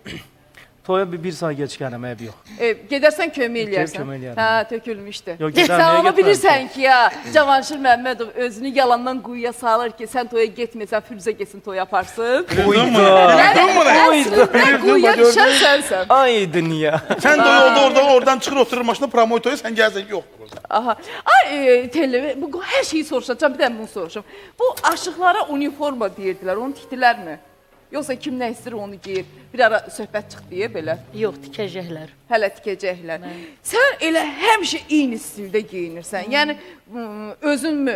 toya bir saat geç gələm, ev yox. Gedərsən kömək eləyərsən. kömək eləyərəm. Hə, tökülmüşdü. Yox, gedərəm, Sən niyə onu getmərəm bilirsən ki, ya, Cavanşir Məmmədov özünü yalandan quyuya salır ki, sən toya getməyəsən, Firuzə getsin toya aparsın. Uydu. Əslində quyuya düşən sənsən. Ay dünya. Sən də yolda oradan çıxır, oturur maşına, promotoya, sən gəlsən yoxdur. Aha. Ay, Telli, bu hər şeyi soruşacağam, bir də bunu soruşum. Bu aşıqlara uniforma deyirdilər, onu tikdilərmi? Yoxsa kim nə istəyir onu geyir. Bir ara söhbət çıxdı deyə belə. Yox, tikəcəklər. Hələ tikəcəklər. Sən elə həmişə eyni stildə geyinirsən. Yəni özünmü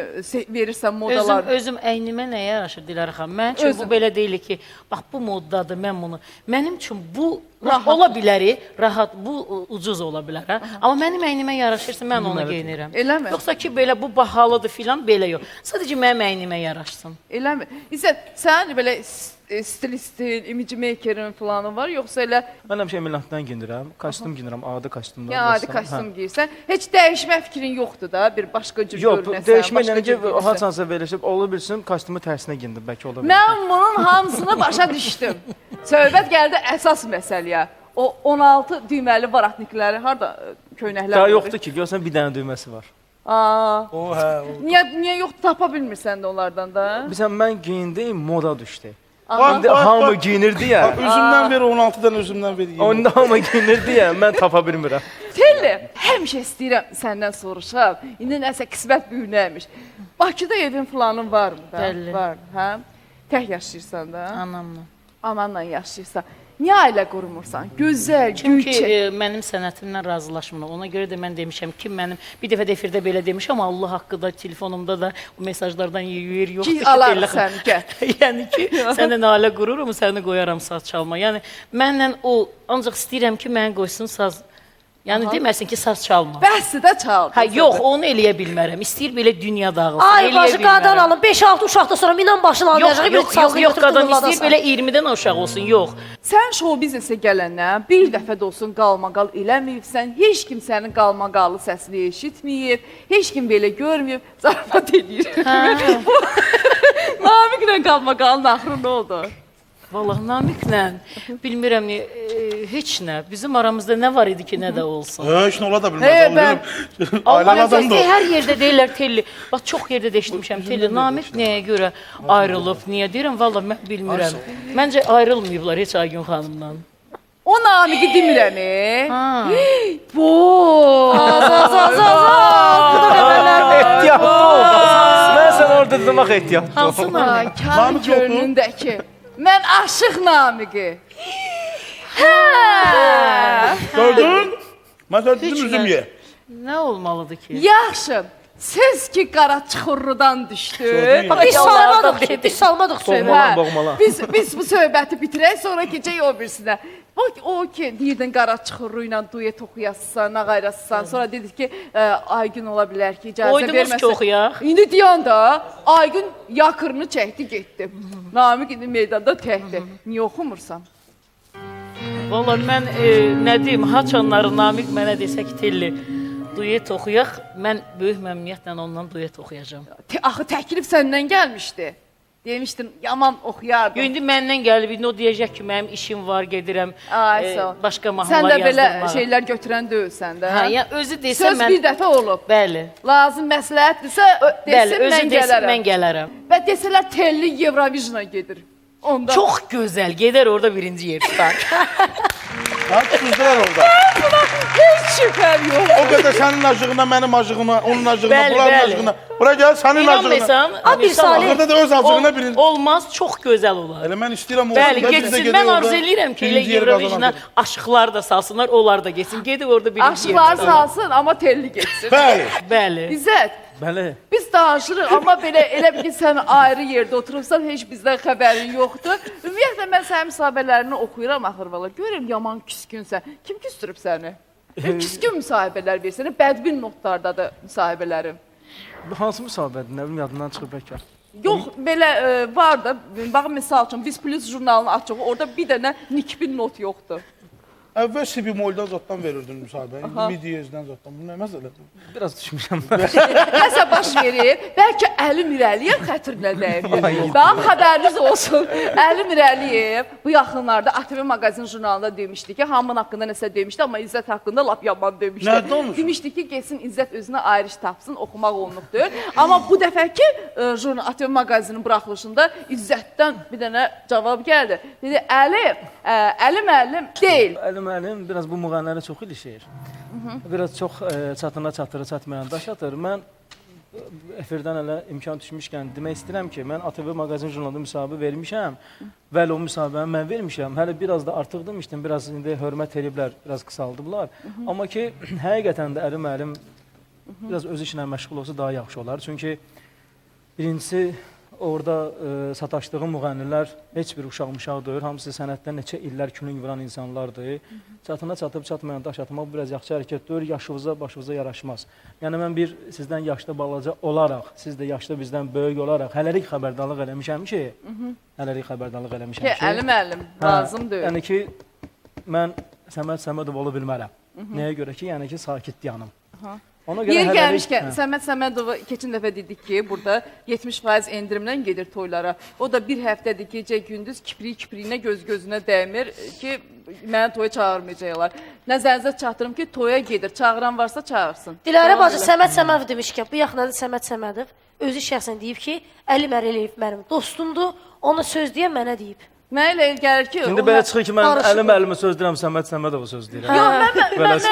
verirsən modalar? Özüm əynimə nə yaraşır Dilarə xanım? Mənim üçün bu belə deyil ki, bax bu moddadır, mən bunu. Mənim üçün bu ola bilər, rahat, bu ucuz ola bilər. Amma mənim əynimə yaraşırsa mən onu geyinirəm. Eləmi? Yoxsa ki belə bu bahalıdır filan, belə yox. Sadəcə mənim əynimə yaraşsın. Eləmi? İzzət, sən belə stilistin, image makerin falanı var, yoxsa elə Mən həmişə əməliyyatdan giyinirəm, kostyum giyinirəm, adi kostyumlar. ya adi kostyum giyirsən? Heç dəyişmə fikrin yoxdur da, bir başqa cür Yox, görünəsən, dəyişmə başqa yəni cür ki, görünəsən. haçansa verilişib, ola bilsin, kostyumu tərsinə giyindim, bəlkə ola bilir. Mən bunun hamısını başa düşdüm. Söhbət gəldi əsas məsələyə. O 16 düyməli varatnikləri harda köynəklər Daha olur? yoxdur ki, görsən bir dənə düyməsi var. O hə. Niyə yoxdur, tapa bilmirsən də onlardan da? Bilsən, mən giyindim, moda düşdü. Aha. İndi hamı giyinirdi ya. Üzümdən ver 16-dan özümdən ver. Onda hamı giyinirdi ya, mən tapa bilmirəm. Telli, həmişə istəyirəm səndən soruşam. İndi nəsə qismət büyünəymiş. Bakıda evin falanın varmı da? Bəli. Var, hə? Tək yaşayırsan da? Anamla. Amanla yaşayırsan. Niyə ailə qurmursan? Gözəl, Çünki gülçək. mənim sənətimlə razılaşmıram. Ona görə də mən demişəm ki, mənim bir dəfə də efirdə belə demişəm, Allah haqqı da telefonumda da o mesajlardan yer yoxdur Ki, ki, alar Telli xanım. səni, gəl. Yəni ki, səndən ailə qururum, səni qoyaram saz çalma. Yəni mənlə o ancaq istəyirəm ki, məni qoysun saz. Yəni deməsin ki, saz çalma. Bəsdir də çal. Hə, yox, onu eləyə bilmərəm. İstəyir belə dünya dağılsın. Ay eləyə bacı bilmərəm. qadan alın 5-6 uşaqdan sonra minan başını alacaq. Yox, qadan istəyir belə 20-dən uşaq olsun, yox. Sən show biznesə gələndən bir dəfə də olsun qalmaqal eləməyibsən, heç kim sənin qalmaqallı səsini eşitməyib, heç kim belə görməyib, zarafat edir. Namiqlə qalmaqalın axırı nə oldu? Vallahi Namiqlə bilmirəm heç nə. Bizim aramızda nə var idi ki, nə də olsun. Heç nə ola da bilməz. Amma Ailə adamdır. hər yerdə deyirlər Telli. Bax çox yerdə də eşitmişəm Telli. Namiq nəyə görə ayrılıb, niyə deyirəm? Vallahi mən bilmirəm. Məncə ayrılmayıblar heç Aygün xanımdan. O Namiqi demirəm. Ha. Bu. Ehtiyatlı ol. Mən sən orada durmaq ehtiyatlı ol. Hansı Namiq? Kar Namiq yoxdur. görünündəki. Mən aşıq Namiqi. Hə. Gördün? Mən sənə dedim üzüm ye. Nə olmalıdır ki? Yaxşı. Siz ki qara çuxurrudan düşdü. Gördün Biz salmadıq ki, biz salmadıq söhbət. Boğmalan, boğmalan. Biz bu söhbəti bitirək, sonra keçək o birisinə. O ki, deyirdin qara çuxurru ilə duet oxuyasın, nağayrasın. Sonra dedik ki, Aygün ola bilər ki, icazə Oydunuz verməsin. ki, oxuyaq. İndi deyən də Aygün yakırını çəkdi, getdi. Namiq indi meydanda təkdir. Niyə oxumursan? Vallahi mən nə deyim, haçanları Namiq mənə desə ki, Telli, duet oxuyaq, mən böyük məmnuniyyətlə ondan duet oxuyacağam. Axı təklif səndən gəlmişdi. Demişdin, yaman oxuyardım. İndi məndən gəlib, indi o deyəcək ki, mənim işim var, gedirəm Ay, sağ ol. başqa Sən mahnılar də belə yazdırmağa. şeylər götürən deyilsən də. Hə, yəni özü desə Söz mən... bir dəfə olub. Bəli, Lazım məsləhətdirsə, bəli, desin özü mən desə gələrəm. mən gələrəm. Və desələr telli Eurovisiona gedir. Onda Çox gözəl, gedər orada birinci yer tutar. Ha, süzdülər orada. heç şübhəm yox. O qədər sənin acığına, mənim acığına, onun acığına, Bəli, bunların bəli. acığına. Bura gəl, sənin acığına. İnanmırsan, Abi, Salih. Axırda da öz acığına birinci. olmaz, çox gözəl olar. Elə mən istəyirəm Bəli, olsun da biz də getsin. gedək Mən orada arzu eləyirəm ki, elə birinci yeri Eurovisiona qazanaq. aşıqlar da salsınlar, onlar da getsin. Gedib orada birinci yer Aşıqlar tutarlar. salsın, amma telli getsin. Bəli. Bəli. İzzət, Bəli. biz danışırıq, amma belə elə bil ki, sən ayrı yerdə oturubsan, heç bizdən xəbərin yoxdur. Ümumiyyətlə, mən sənin müsahibələrini oxuyuram axır valla. Görürüm, yaman küskünsən. Kim küstürüb səni? Küskün müsahibələr verirsən, bədbin notlardadır müsahibələrim. Hansı müsahibədir, nə bilim, yadından çıxıb bəlkə. Yox, belə var da, bax misal üçün, biz Plus jurnalını açıq, orada bir dənə nikbin not yoxdur. Əvvəl Sibimoldan zatdan verirdin müsahibəni, indi Midiyezdən zatdan. Bu nə məsələdir? Biraz düşmüşəm. Nəsə baş verir, bəlkə Əli Mirəliyev xətrinə dəyib. Bax, xəbəriniz olsun. Əli Mirəliyev bu yaxınlarda ATV Maqazin jurnalında demişdi ki, hamının haqqında nəsə demişdi, amma İzzət haqqında lap yaman demişdi. Nədə olmuş? Demişdi ki, getsin İzzət özünə ayrı iş tapsın, oxumaq olunubdur. Amma bu dəfəki ATV Maqazinin buraxılışında İzzətdən bir dənə cavab gəldi. Dedi, Əli müəllim deyil. Əli müəllim biraz bu müğənnilərə çox ilişir. Biraz çox çatına çatdırır, çatmayan daş atır. Mən efirdən hələ imkan düşmüşkən demək istəyirəm ki, mən ATV Maqazin jurnalında müsahibə vermişəm. Bəli, o müsahibəni mən vermişəm. Hələ biraz da artıq demişdim, biraz indi hörmət ediblər, biraz qısaldıblar. Amma ki, həqiqətən də əlim müəllim biraz öz işlə məşğul olsa daha yaxşı olar. Çünki birincisi, orada sataşdığım müğənnilər heç bir uşaq deyil. Hamısı sənətdə neçə illər külün vuran insanlardır. Çatına çatıb çatmayan daş atmaq biraz yaxşı hərəkət deyil. Yaşınıza, başınıza yaraşmaz. Yəni mən bir sizdən yaşda balaca olaraq, siz də yaşda bizdən böyük olaraq hələlik xəbərdarlıq eləmişəm ki, Ki, əlim, lazımdır. Yəni ki, mən Səməd Səmədov ola bilmərəm. Nəyə görə ki, yəni ki, sakit yanım. Yeri gəlmişkən, Səməd Səmədova keçən dəfə dedik ki, burada 70% endirimlə gedir toylara. O da bir həftədir gecə-gündüz kipriyinə göz-gözünə dəymir ki, mənə toya çağırmayacaqlar. Nəzərinizə çatdırım ki, toya gedir, çağıran varsa çağırsın. Dilarə bacı, Səməd Səmədov demişkən, bu yaxınlarda Səməd Səmədov özü şəxsən deyib ki, Əli Mərəliyev mənim dostumdur, ona söz deyən mənə deyib. Mənə elə gəlir ki... İndi belə çıxır ki, mən Əli müəllimi söz deyirəm, Səməd Səmədova söz deyirəm. Yox,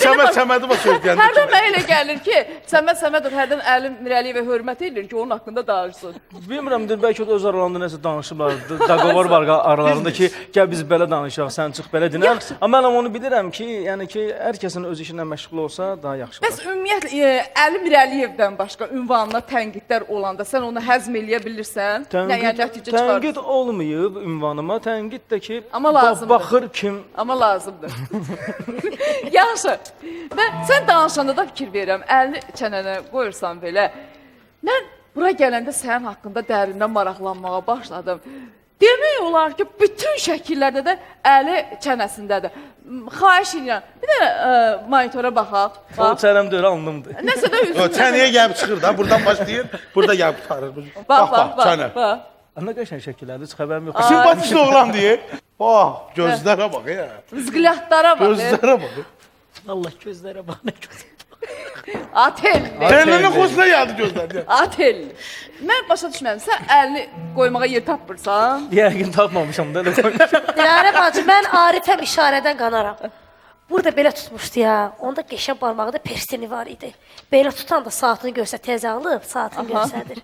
Səməd Səmədova söz deyirəm. Hərdən mənə elə gəlir ki, Səməd Səmədov hərdən Əli Mirəliyevə hörmət edir ki, onun haqqında danışsın. Bilmirəm, bəlkə də öz aralarında nəsə danışıblar, daqovar var aralarında ki, gəl biz belə danışaq, sən çıx belə dinər. Amma mən onu bilirəm ki, yəni ki, hər kəsin öz işinə məşğul olsa daha yaxşı olar. Bəs ümumiyyətlə, Əli Mirəliyevdən başqa ünvanına tənqidlər olanda sən onu həzm eləyə bilirsən? Tənqid olmayıb ünvanıma, tənqid də ki, baxır kim... Amma lazımdır. Yaxşı, sən danışanda da fikir verirəm, əlini çənənə qoyursan belə. Mən bura gələndə sənin haqqında dərindən maraqlanmağa başladım. Demək olar ki, bütün şəkillərdə də əli çənəsindədir. Xahiş edirəm, bir də monitora baxaq. O çənəm deyil, alnımdır. Nəsə də üzümdə. Çənəyə gəlib çıxır da, buradan başlayır, burada gəlib tutarır. Bax. Nə qəşəng şəkillərdir, heç xəbərim yox. Simpatik oğlan deyir. Bax, gözlərə bax ya. Zqliatlara bax. Gözlərə bax. Allah gözlərə bax, nə gözlər. Atelli. Atelli'nin xoşuna gəldi gözlər. Atelli. Mən başa düşməm, sən əlini qoymağa yer tapmırsan. Yəqin tapmamışam da, elə qoymuşam. Dilarə bacı, mən Arifəm işarədən qanaram. Burada belə tutmuşdu ya, onda qəşəng barmağında persini var idi. Belə tutan da saatını görsə təzə alıb, saatını görsədir.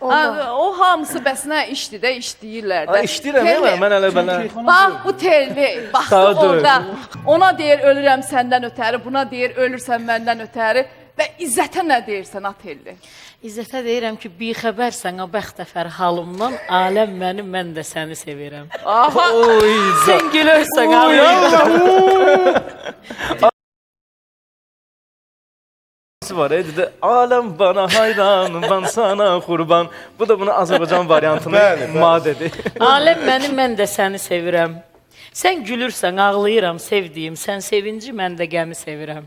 O hamısı bəsinə işdir də, işləyirlər də. İşləyirəm, mən elə belə... Bax, bu telvi, baxdı orada. Ona deyir, ölürəm səndən ötəri, buna deyir, ölürsən məndən ötəri. Və İzzətə nə deyirsən, Atelli? İzzətə deyirəm ki, bixəbərsən, bəxtəfər halımdan, aləm mənim, mən də səni sevirəm. Aha! Sən gülürsən, var, dedi, aləm bana hayran, ben sana qurban. Bu da bunun Azərbaycan variantını madədir. Aləm mənim, mən də səni sevirəm. Sən gülürsən, ağlayıram, sevdiyim, sən sevinci, mən də qəmi sevirəm.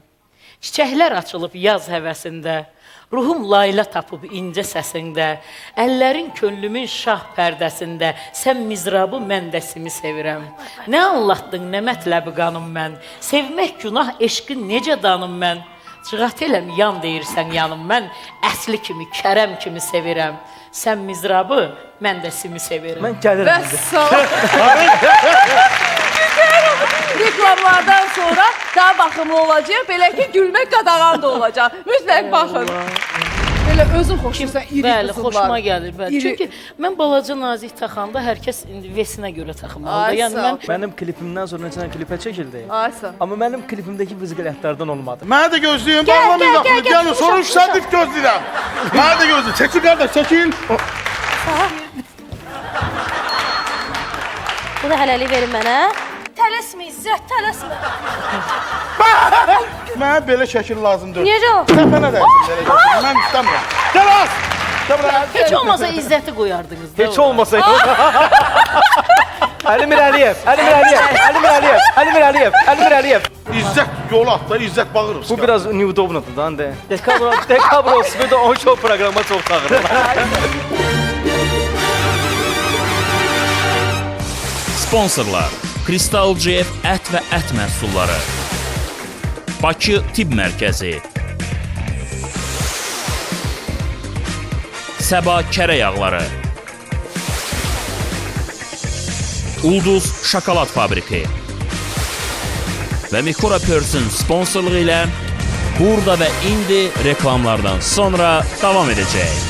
Çiçəklər açılıb yaz həvəsində, ruhum layla tapıb incə səsində, əllərin könlümün şah pərdəsində, sən mizrabı, mən də simi sevirəm. Nə anlatdın, nə mətləbi qanım mən, sevmək günah, eşqin necə danım mən, cığat eləm, yan deyirsən yanım mən, əsli kimi, kərəm kimi sevirəm. Sən mizrabı, mən də simi sevirəm. Mən gəlirəm. Reklamlardan sonra daha baxımlı olacaq, belə ki, gülmək qadağan da olacaq. Mütləq baxın. Belə özün xoşursan, iri Bəli, qızıllar. xoşuma gəlir. Bəli. Çünki mən balaca nazik taxanda hər kəs indi vesinə görə taxmalıdır. Yəni mən Mənim klipimdən sonra neçə klipə çəkildi. Aysa. Amma mənim klipimdəki vizqiliyyətlərdən olmadı. Mənə də gözləyim, bağlamayın qapını, gəlin, soruş sədif gözləyirəm. Mənə də gözləyim, çəkil qardaş, çəkil. Bu da hələlik verin mənə. Tələsmə İzzət, tələsmə. Mənə belə şəkil lazımdır. Necə o? Səfənə də belə şəkil, mən istəmirəm. Gəl heç olmasa İzzəti qoyardınız. Heç olmasaydı. Əli Mirəliyev. İzzət yolu at da, İzzət bağırır. Bu biraz neudobnadır da, indi. Dekabr olsun, bir də 10 show proqrama çox çağırır. Sponsorlar: Kristal GF ət və ət məhsulları, Bakı Tibb Mərkəzi, Səba kərə yağları, Ulduz şokolad fabriki və Mikora Pörsün sponsorluğu ilə burada və indi reklamlardan sonra davam edəcək.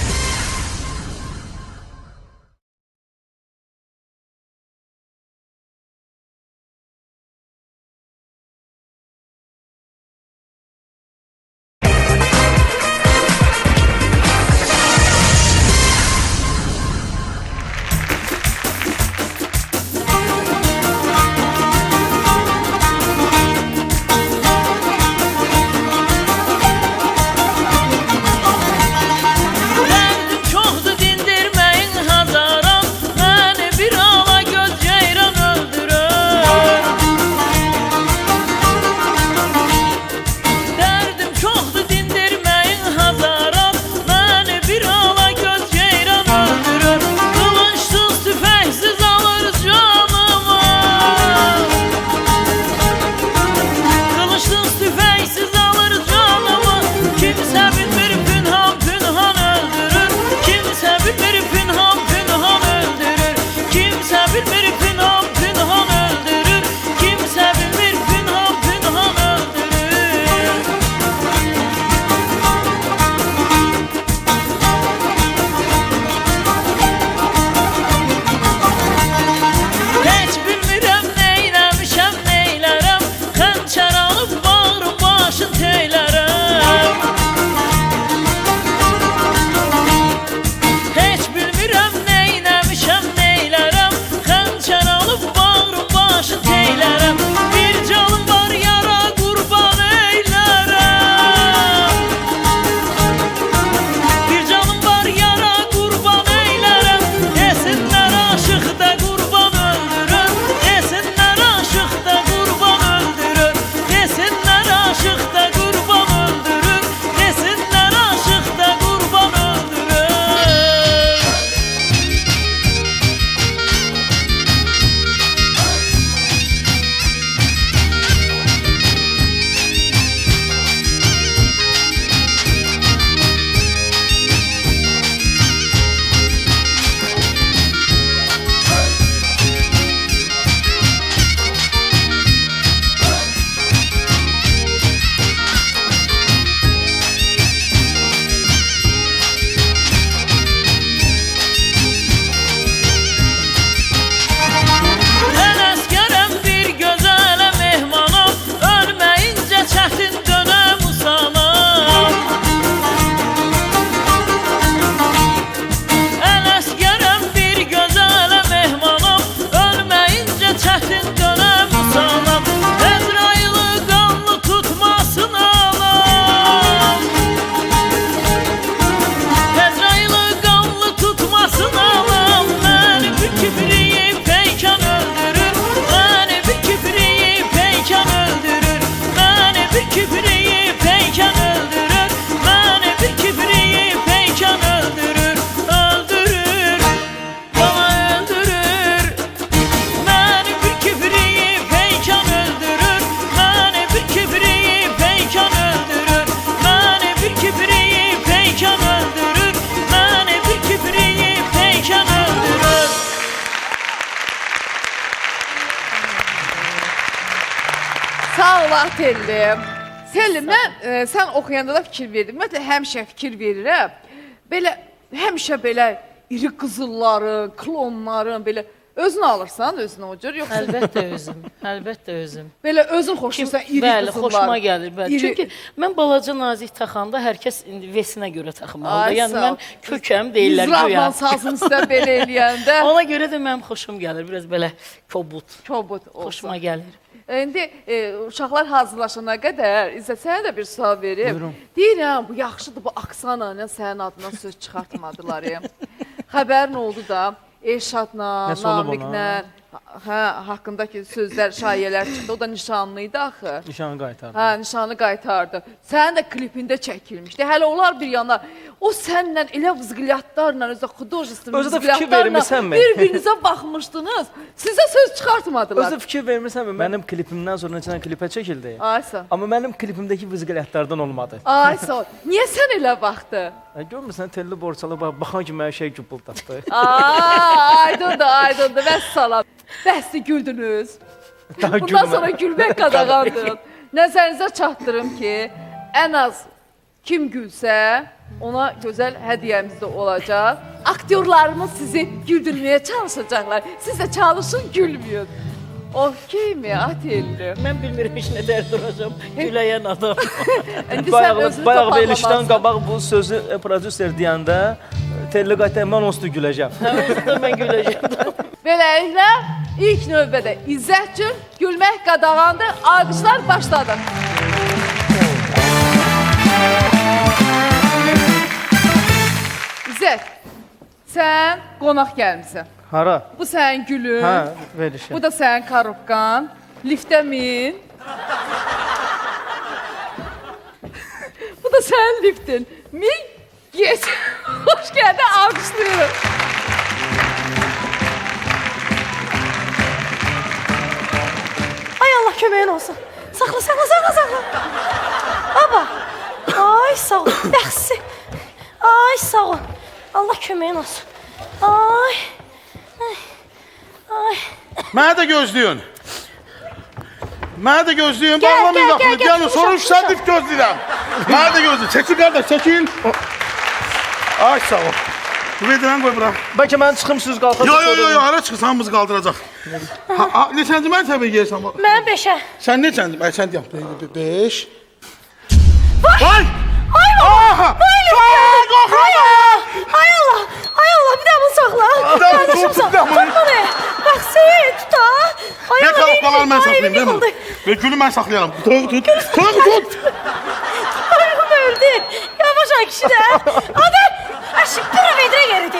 Sağ ol Atelli. Selin, mən sən oxuyanda da fikir verdim. Mən də həmişə fikir verirəm. Belə, həmişə belə iri qızılların, klonların, belə özünü alırsan, özünü o cür, yoxsa... Əlbəttə özüm, əlbəttə özüm. Belə özün xoşlusan, iri Bəli, qızıllar. xoşuma gəlir, bəli. İri... Çünki mən balaca nazik taxanda hər kəs indi vesinə görə taxmalıdır. Ay, Yəni mən kökəm deyirlər güya. Mizrahla sazın üstə belə eləyəndə. Ona görə də mənim xoşum gəlir, biraz belə kobud. Kobud olsa. Xoşuma gəlir. İndi uşaqlar hazırlaşana qədər İzzət sənə də bir sual verim. Buyurun. Deyirəm, bu yaxşıdır, bu Aksana ilə sənin adına söz çıxartmadılar. Xəbərin oldu da Elşadla, Namiqlə haqqındakı sözlər, şayələr çıxdı. O da nişanlıydı axı. Nişanı qaytardı. Hə, nişanı qaytardı. Sənin də klipində çəkilmişdi. Hələ onlar bir yana, o sənlə elə vızqılyatlarla, özə xudojistli vızqılyatlarla bir-birinizə baxmışdınız. Sizə söz çıxartmadılar. Özə fikir vermirsənmi? Mənim klipimdən sonra neçə klipə çəkildi. Aysa. Amma mənim klipimdəki vızqılyatlardan olmadı. Aysa, niyə sən elə baxdın? Görmürsən, telli borçalı baxan ki, mənə şey güpuldatdı. Aydındır, aydındır. Vəssalam. Bəsli güldünüz. Bundan sonra gülmək qadağandır. Nəzərinizə çatdırım ki, ən az kim gülsə, ona gözəl hədiyyəmiz də olacaq. Aktyorlarımız sizi güldürməyə çalışacaqlar. Siz də çalışın, gülməyin. Okey mi, Atelli? Mən bilmirəm heç nə dərd duracam. Güləyən adam. İndi sən özünü Bayaq verilişdən toparlamazsın. qabaq bu sözü prodüser deyəndə Telliqaytə mən onsuz da güləcəm. Mən güləcəm. Beləliklə, ilk növbədə İzzət üçün gülmək qadağandır. Alqışlar başladı. İzzət, sən qonaq gəlmisən. Hara? Bu sənin gülün. Hə, verilişə. Bu da sənin karobkan. Liftə min. Bu da sənin liftin. Min, geç. Hoş geldin, alkışlıyorum. Ay Allah köməyin olsun. Saxla, saxla, saxla, saxla. Baba. Ay sağ ol. Bəxsi. Ay sağ ol. Allah köməyin olsun. Ay. Ay. Mənə də gözləyin. Mənə də gözləyin. Gəl, Bağlamayın gəl, qapını. gəl, Gəlin, gəl, soruş tutuşam, sədif gözləyirəm. Mənə də gözləyin. Çəkil qardaş, çəkil. Ay sağ ol. Bu vedirən qoy bura. Bəlkə mən çıxım siz qalxasınız. Yo, hara çıxırsan, hamımızı qaldıracaq. Neçənci mərtəbə yersən? Mən 5-ə. Sən neçənci? Ay, sən deyəm. 5. Vay! Ay Allah! Böyle Ay Allah! Ay Allah! Ay Allah! Bir daha bunu sakla. Bir daha bunu Kardeşim tut, bir daha bunu. Tut bunu. Bak sen tut ha. Ay Ne Allah, kalıpkalar mən elim saxlayayım, değil mi? yıkıldı. Ve gülü mən saxlayalım. Tut. Ayağım öldü. Yavaş ay kişi de. Adam! Aşı bura vedre geldi.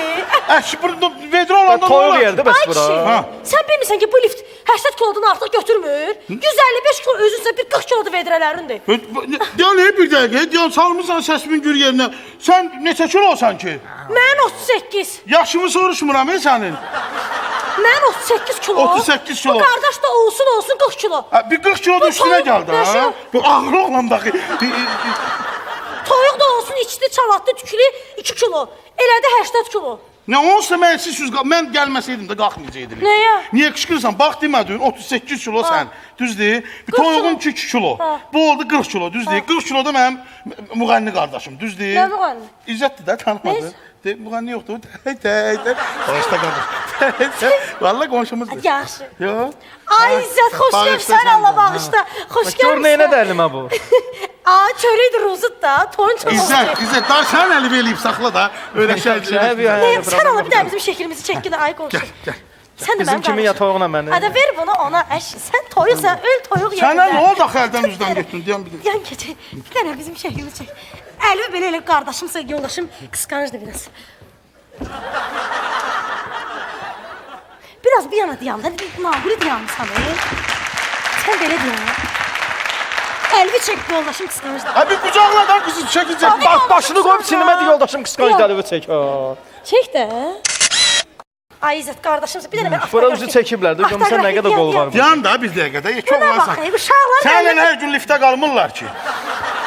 Vedrə olanda nə Toyuq olur? yerdə bəs Ay bura. kişi. Ha. Sen bilmirsən ki bu lift 80 kilodan artıq götürmür. 155 kilo özünsə bir 40 kiloda vedrələrindir. Deyən, bir dəqiqə, deyən, salmışsan səsimin gür yerinə. Sən neçə kilo olsan ki? Mən 38. Yaşımı soruşmuram, sənin. Mən 38 kilo. 38 kilo. Bu qardaş da olsun 40 kilo. Bir 40 kilo da Bu üstünə toyuq gəldi, ha? nəşə? Bu ağır oğlan daxı. Toyuq da olsun içli, çalatlı, tüklü 2 kilo. Elə də 80 kilo. Nə olsa mən siz mən gəlməsəydim də qalxmayacaqdım. Nəyə? Niyə qışqırırsan? Bax demədin, 38 kilo sən, düzdür? Bir 40 toyuğun kilo. 2 kilo. Ha. Bu oldu 40 kilo, düzdür? 40 kilo da mənim müğənni qardaşım, düzdür? Nə müğənni? İzzətdir də, tanımadı. Neyse. Müğənni yoxdur. Bağışla qardaş. Valla qonşumuzdur. Yaxşı. Yox. Ay İzzət, xoş Bağışla gəlmişsən, sən Allah də. bağışla. Xoş Gör nəyinə gəlmişsən. dəlimə bu? Aa, çörəkdir Ruzut da, toyun çox İzzət, daha sən əli eləyib saxla da. Öyle şey. Neyim, sən ala bir də bizim şəklimizi çək ki, ay qonşu. Gəl. Sən də Bizim mənim kimi yatağına məni. Hadi ver bunu ona, əş. Sən toyuqsan, öl toyuq yerində. Sənə nə oldu axı əldən üzdən getdin, deyəm bir də. Yan keçək, bir dənə bizim şəklimizi çək. Əlimi belə elə qardaşımsa, yoldaşım qısqancdır biraz. Biraz bir yana dayan, da nağuri dayanmışsan, Sən belə dayan. Əlimi çək, yoldaşım qısqancdır. Ay bir qucaqladan qızı çəkəcək. Abi, Başını qoyub sinimə də yoldaşım qısqanc dəlivi çək. Çək də. Ay İzzət, qardaşımsa, bir dənə mən Bura üzü çəkiblər də, görmüsən nə qədər qol var. Dayan da bir dəqiqədə, iki Mənə oğlansan. bax, uşaqlar Sənlə əlində hər gün liftə qalmırlar ki.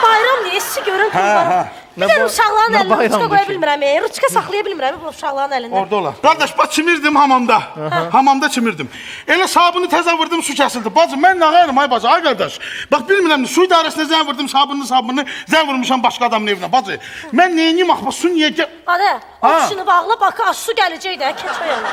bayram deyə sizi görən Hə, qurbanım. Bir dənə uşaqların nə əlində ruçka bayramdır qoya ki? bilmirəm, ruçka saxlaya bilmirəm bu uşaqların əlində. Orada olar. Qardaş, bax çimirdim hamamda. Hamamda çimirdim. Elə sabunu təzə vurdum, su kəsildi. Bacım, mən nə qayırım, ay bacı, ay qardaş. Bax, bilmirəm, su idarəsinə zəng vurdum, sabunlu, zəng vurmuşam başqa adamın evinə. Bacı, mən neyiniyim, axı, bax, su niyə gəl... Adə, o Ha. dişini bağla, bax, su gələcək də, keç o yana.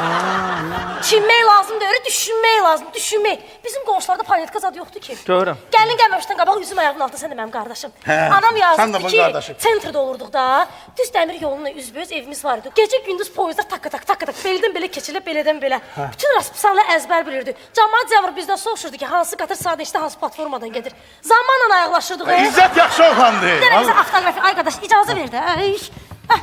Çinmək lazımdır, öyle düşünmək lazım, düşünmək. Bizim qonşularda panyetka zad yoxdur ki. Görürəm. Gəlin gəlməmişdən qabaq üzüm ayağımın altında, sən də mənim qardaşım. Hə, Anam sən də yazdı bunun ki, qardaşı. sentrdə olurduq da, düz dəmir yoluna üzböz evimiz var idi. Gecə gündüz poyuzlar takka-tak, beldən belə keçilir, belədən belə. Bütün raspisarlar əzbər bilirdi. Camaat cəvr bizdən soruşurdu ki, hansı qatır saat neçdə, hansı platformadan gedir. Zamanla ayaqlaşırdıq. İzzət yaxşı oğlandı. Bir dənə bizə avtoqrafi, ay qardaş, icazə ver də.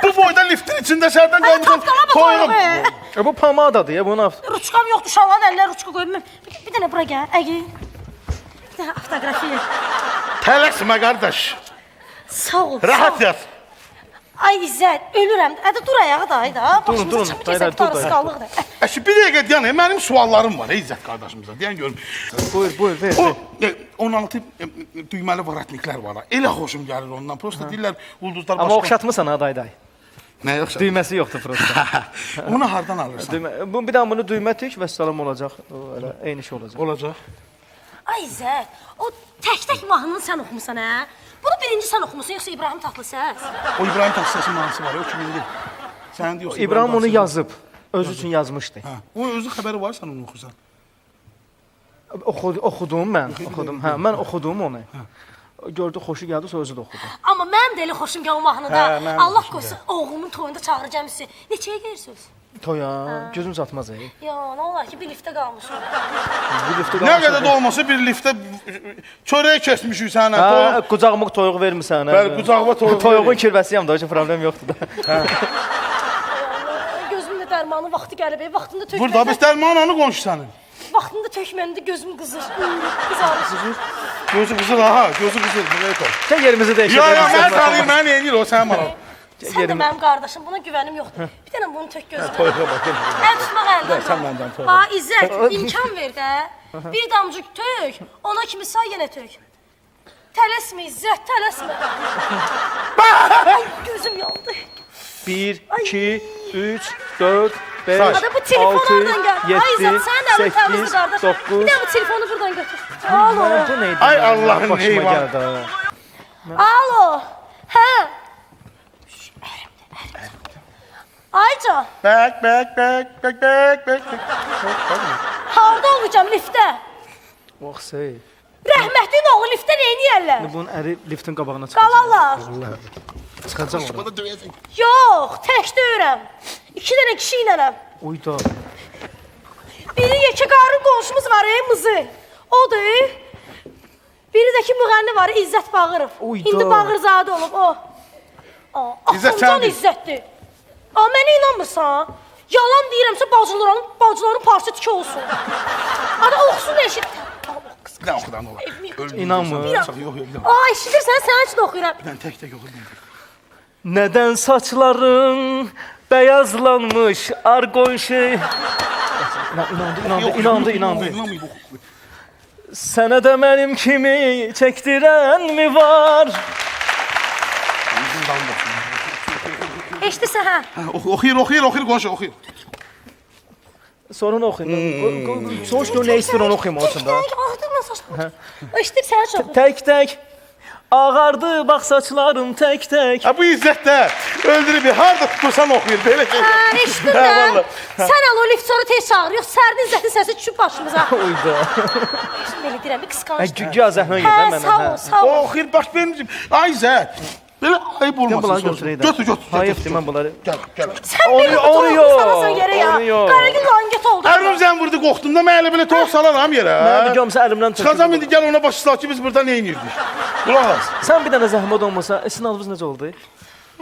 Bu boyda liftin içində sərdən Ay, gəlmişsən. tapqalama toyuğu. Bu pomadadır ya, bunu Ruçkam yoxdur, uşaqların əlinə ruçka qoyum. Bir dənə bura gəl, əgi. Bir dənə avtoqrafiya. Tələsmə, qardaş. Sağ ol, Rahat sağ ol. yaz. Ay İzzət, ölürəm. Hədə dur ayağa da, ay da. Durun, Başımıza çapı dayı, keçək, dur, tutarız dayı. qallıq da. Əşi, bir dəqiqə deyən, mənim suallarım var, İzzət qardaşımıza. Deyən görüm. Buyur, ver. O 16 düyməli varatniklər var. Ha. Elə xoşum gəlir ondan. Prosta deyirlər, ulduzlar Amma oxşatmısan ha dayday. Nə yoxsa? Düyməsi yoxdur prosta. Onu hardan alırsan? Bu bir daha bunu düymə tük və salam olacaq. Elə eyni şey olacaq. Olacaq. Ay İzzət, o tək-tək mahnını sən oxumusan, hə? Bunu birinci sən oxumusun, yoxsa İbrahim Tatlıses? O İbrahim Tatlıses'in manası var, o kimindir? Sənin yoxsa İbrahim onu Tatlıses? yazıb, özü üçün yazmışdı. Hə, o özü xəbəri var, sən onu oxusan. Oxudum mən, oxudum. Hə, mən oxudum onu. Gördü, xoşu gəldi, sonra özü də oxudu. Amma mənim də elə xoşum gəlir o mahnıda. Hə, mənim də Allah xoşum qoysun, oğlumun toyunda çağıracağım sizi. Neçəyə gelirsiniz? Toya, gözüm çatmaz. Ya, nə olar ki, bir liftə qalmışım. Bu liftə Nə qədər də olmasa bir liftə çörək kəsmişik sənə. Hə, qucağıma toyuq vermirsən. Bəli, qucağıma toyuq Toyuğun kirvəsiyəm da, o problem yoxdur da. Gözümdə dərmanın vaxtı gəlib, vaxtında tökməndə. Burada biz dərmananı qonşu sənin. Vaxtında tökməndə gözüm qızır. Qızarır. Gözü qızır, aha, gözü qızır. Buraya koy. Sən yerimizi dəyişə Ya, mən tanıyım, mən yeyinir o, sən bana. Sən də mənim qardaşım, buna güvənim yoxdur. Bir dənə bunu tök gözümə. Toyuğa bax. Əl tutmaq əlindən. Sən məndən toyuğa. Ha, İzzət, imkan ver də. Bir damcıq tök, ona kimi say yenə tök. Tələsmə İzzət, tələsmə. Ay, gözüm yandı. 1, 2, 3, 4, 5, Say. 6, Ada bu telefon oradan gəldi. 7, Ay İzzət, sən də əlin təmizdir 8, qardaş. 9. Bir də bu telefonu buradan götür. Alo. Bu neydi? Ay Allah'ın Başıma heyvan. gəldi. Alo. Hə. Ayca, Bək. harda olacağım liftə? Vaxt şey. Rəhmətliyin oğlu liftə neyniyərlər? Bunun əri liftin qabağına çıxacaq. Qalarlar. Çıxacaq ora. Yox, tək deyirəm. 2 dənə kişi ilənəm. Uyda. Biri yekə qarın qonşumuz var, mızı. Odur. Biri də ki, müğənni var, İzzət Bağırov. Uyda. İndi Bağırzadə olub, o. İzzət Axıncan səndir. İzzətdir. Mənə inanmırsan? Yalan deyirəmsə bacıların parça tiki olsun. Ada oxusun eşit. Nə oxudan olar? İnanmır. Yox, yox. Ay, eşidirsən, sənin üçün oxuyuram. Mən tək oxuyum. Nədən saçların beyazlanmış arqonşi. İnandı. Sənə də mənim kimi çəkdirən mi var? Eşidirsən, hə? Oxuyur, qonşu, oxuyur. Sorunu oxuyun. Sonuç gör nə istəyir onu oxuyum olsun da. Ağdırma saçlarını. Eşidirsən, çox. Tək ağardı bax saçlarım tək. Ha bu İzzət də öldürüb, harda tutursan oxuyur, belə şey. Eşitdim də. Sən al o lift sonra tez çağır, yox sərdin İzzətin səsi düşüb başımıza. Uyda. Belə deyirəm, bir qısqancdır. Güya zəhmə yedə mənə. Sağ ol, sağ ol. Oxuyur, bax benim. Ay İzzət. Belə ayıb olmasın. Bunları götürəydim. Götür. Hayır, mən bunları. Gəl. Sən belə toğlu salasan yerə ya. Onu yox. Qaragül langet oldu. Ərim sən vurdu qoxdumda, mən elə belə toz salaram yerə. Mən görmsə əlimdən Çıxacam indi, gəl ona başlasaq ki, biz burada nə edirdik? Qulaq as. Sən bir dənə zəhmət olmasa, sizin adınız necə oldu?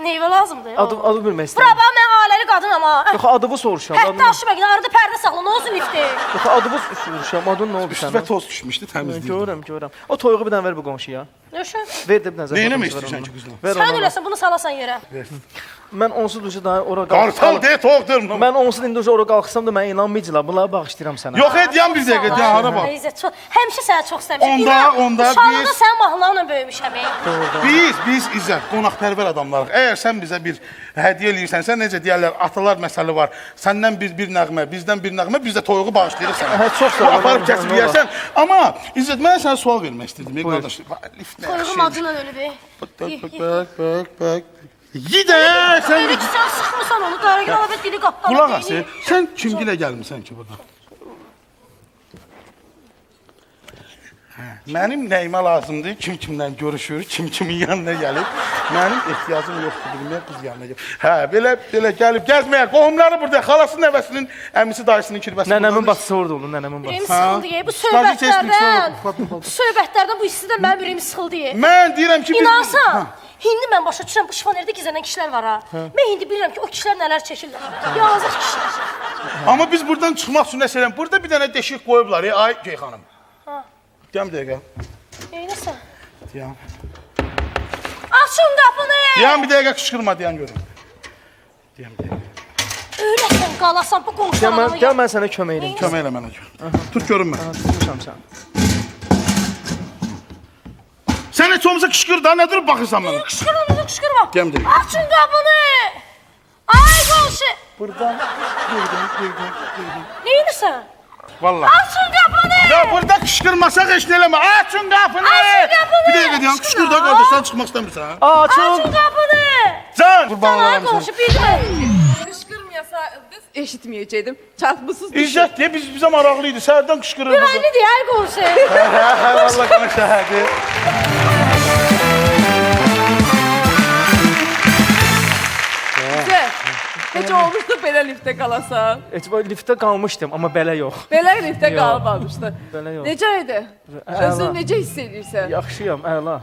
Neyvə lazımdır? Adı bilmək Bura istəyirəm. bax, mən ailəli qadınam ha. Yox, adımı soruşam. Hətta aşıma gidən arada pərdə saxla, nə olsun lifti? Yox, adımı soruşam. Adın nə oldu Və sənin? toz düşmüşdü, təmizliyim. Görürəm. O toyuğu bir dənə ver bu qonşuya. Nöşə? Ver də bir dənə zəhmət. Neyinə mi olmasa ver istəyirsən ona. ki, qızla? Ver Sən ona. öləsən, bunu salasan yerə. Mən onsuz düşə daha ora Qartal deyə toğdur. Mən onsuz indi ora qalxsam da mən inanmayacaqlar. Bunları bağışlayıram sənə. Yox, ediyəm bir dəqiqə, deyə hara bax. İzzət, həmişə səni çox istəmişəm. Onda Uşaqlıqda biz- sənin mahnılarla böyümüşəm. Biz İzzət, qonaqpərvər adamlarıq. Əgər sən bizə bir hədiyyə eləyirsənsə, necə deyərlər, atalar məsələ var. Səndən biz bir nəğmə, bizdən bir nəğmə, biz də toyuğu bağışlayırıq sənə. Hə, çox sağ ol. Bu aparıb kəsib yeyərsən. Amma İzzət, mən sənə sual vermək istəyirdim, qardaş. Toyuğum adına ölüb. Bək. Yidə, sən Elə ki, sən sıxmısan onu, Qaragül alabət dili qapdan. qulaq as. Sən kimgilə gəlmisən ki burada? Mənim nəyimə lazımdır, kim kimlə görüşür, kim kimin yanına gəlib. Mənim ehtiyacım yoxdur, bilməyə qız yanına gəlib. Hə, belə gəlib, gəzməyə, qohumları burada, xalası nəvəsinin, əmisi dayısının kirvəsi. Nənəmin bacısı orada olur, nənəmin bacısı. Ürəyim sıxıldı ye, bu söhbətlərdən bu istidən mənim ürəyim sıxıldı ye. Mən deyirəm ki, İnansan, indi mən başa düşürəm, bu şifanerdə gizlənən kişilər var ha. Mən indi bilirəm ki, o kişilər nələr çəkirlər. Yazıq kişilər. Amma biz buradan çıxmaq üçün nə söyləyəm? Burada bir dənə deşik qoyublar, ay Gey xanım. Deyəm bir dəqiqə. Neynəsən? Deyəm. Açın qapını! Deyəm bir dəqiqə qışqırma, deyəm görüm. Deyəm bir dəqiqə. Öyləsən, qalasan bu qonşular adamı. Gəl mən sənə kömək edeyim. Kömək elə mənə gör. Tut görün mən. Tutmuşam sən. Sən heç olmasa qışqır da, nə durub baxırsan mənə? Qışqırma. Deyəm deyəm. Açın qapını! Ay qonşu! Buradan, girdim. Neynəsən? Vallahi. Açın qapını! Ya burada qışqırmasaq heç nə eləmə. Açın qapını. Açın qapını. Bir dəqiqə deyəm, qışqır da qardaşdan çıxmaq istəmirsən. Açın. Açın qapını. Can, qurban Ay olarım qonşu sənə. bilmir. Qışqırmayasaydınız eşitməyəcəkdim. Çarpmısınız. İzzət deyə bizə maraqlıydı. Səhərdən qışqırırdıq. Güvenli diye ay qonşu. Hə, vallahi qana şəhərdir. Heç olmuşdu belə liftə qalasan. Etibar liftdə qalmışdım, amma belə yox. Belə liftə Yox. qalmamışdı. Belə yox. Necə idi? Əla. Özünü necə hiss edirsən? Yaxşıyam, əla.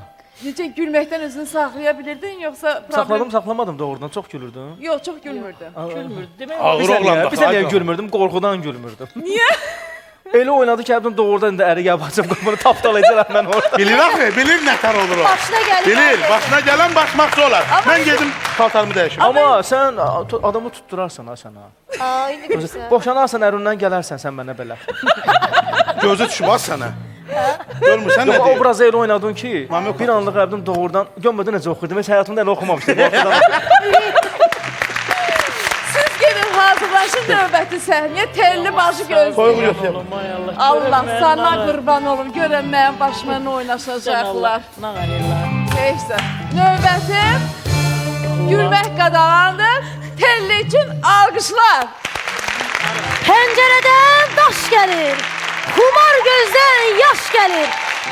Necə gülməkdən özünü saxlaya bilirdin yoxsa Saxladım, saxlamadım doğrudan. Çox gülürdüm. Yox, çox gülmürdü. Gülmür. Demək Ağır oğlan Bir saniyə gülmürdüm, qorxudan gülmürdüm. Niyə? Elə oynadı ki, həbdən doğrudan indi əri gəlib açıb qapını tapdalayacaq mən orada. Bilir axı, bilir nətər olur o. Başına gəlir. Bilir, başına gələn başmaqçı olar. Mən gedim paltarımı dəyişim. Amma sən adamı tutturarsan ha sən ha. Aa, indi bilirsən. Boşanarsan ərindən gələrsən sən mənə belə. Gözü düşməz sənə. Görmürsən nə Yox, deyir? obrazı elə oynadın ki, Mənim bir anlıq həbdən doğrudan görmədə necə oxuyurdum. Heç həyatımda elə oxumamışdım. Siz gedin hazırlaşın növbəti səhnəyə. Telli başı gözləyir. Soyuq yox. Allah sana qurban olum. Görən mənim başıma nə oynaşacaqlar. Nə qarırlar? Neysə. Növbəti gülmək qadağandır. Telli üçün alqışlar. Pəncərədən daş gəlir. Xumar gözdən yaş gəlir.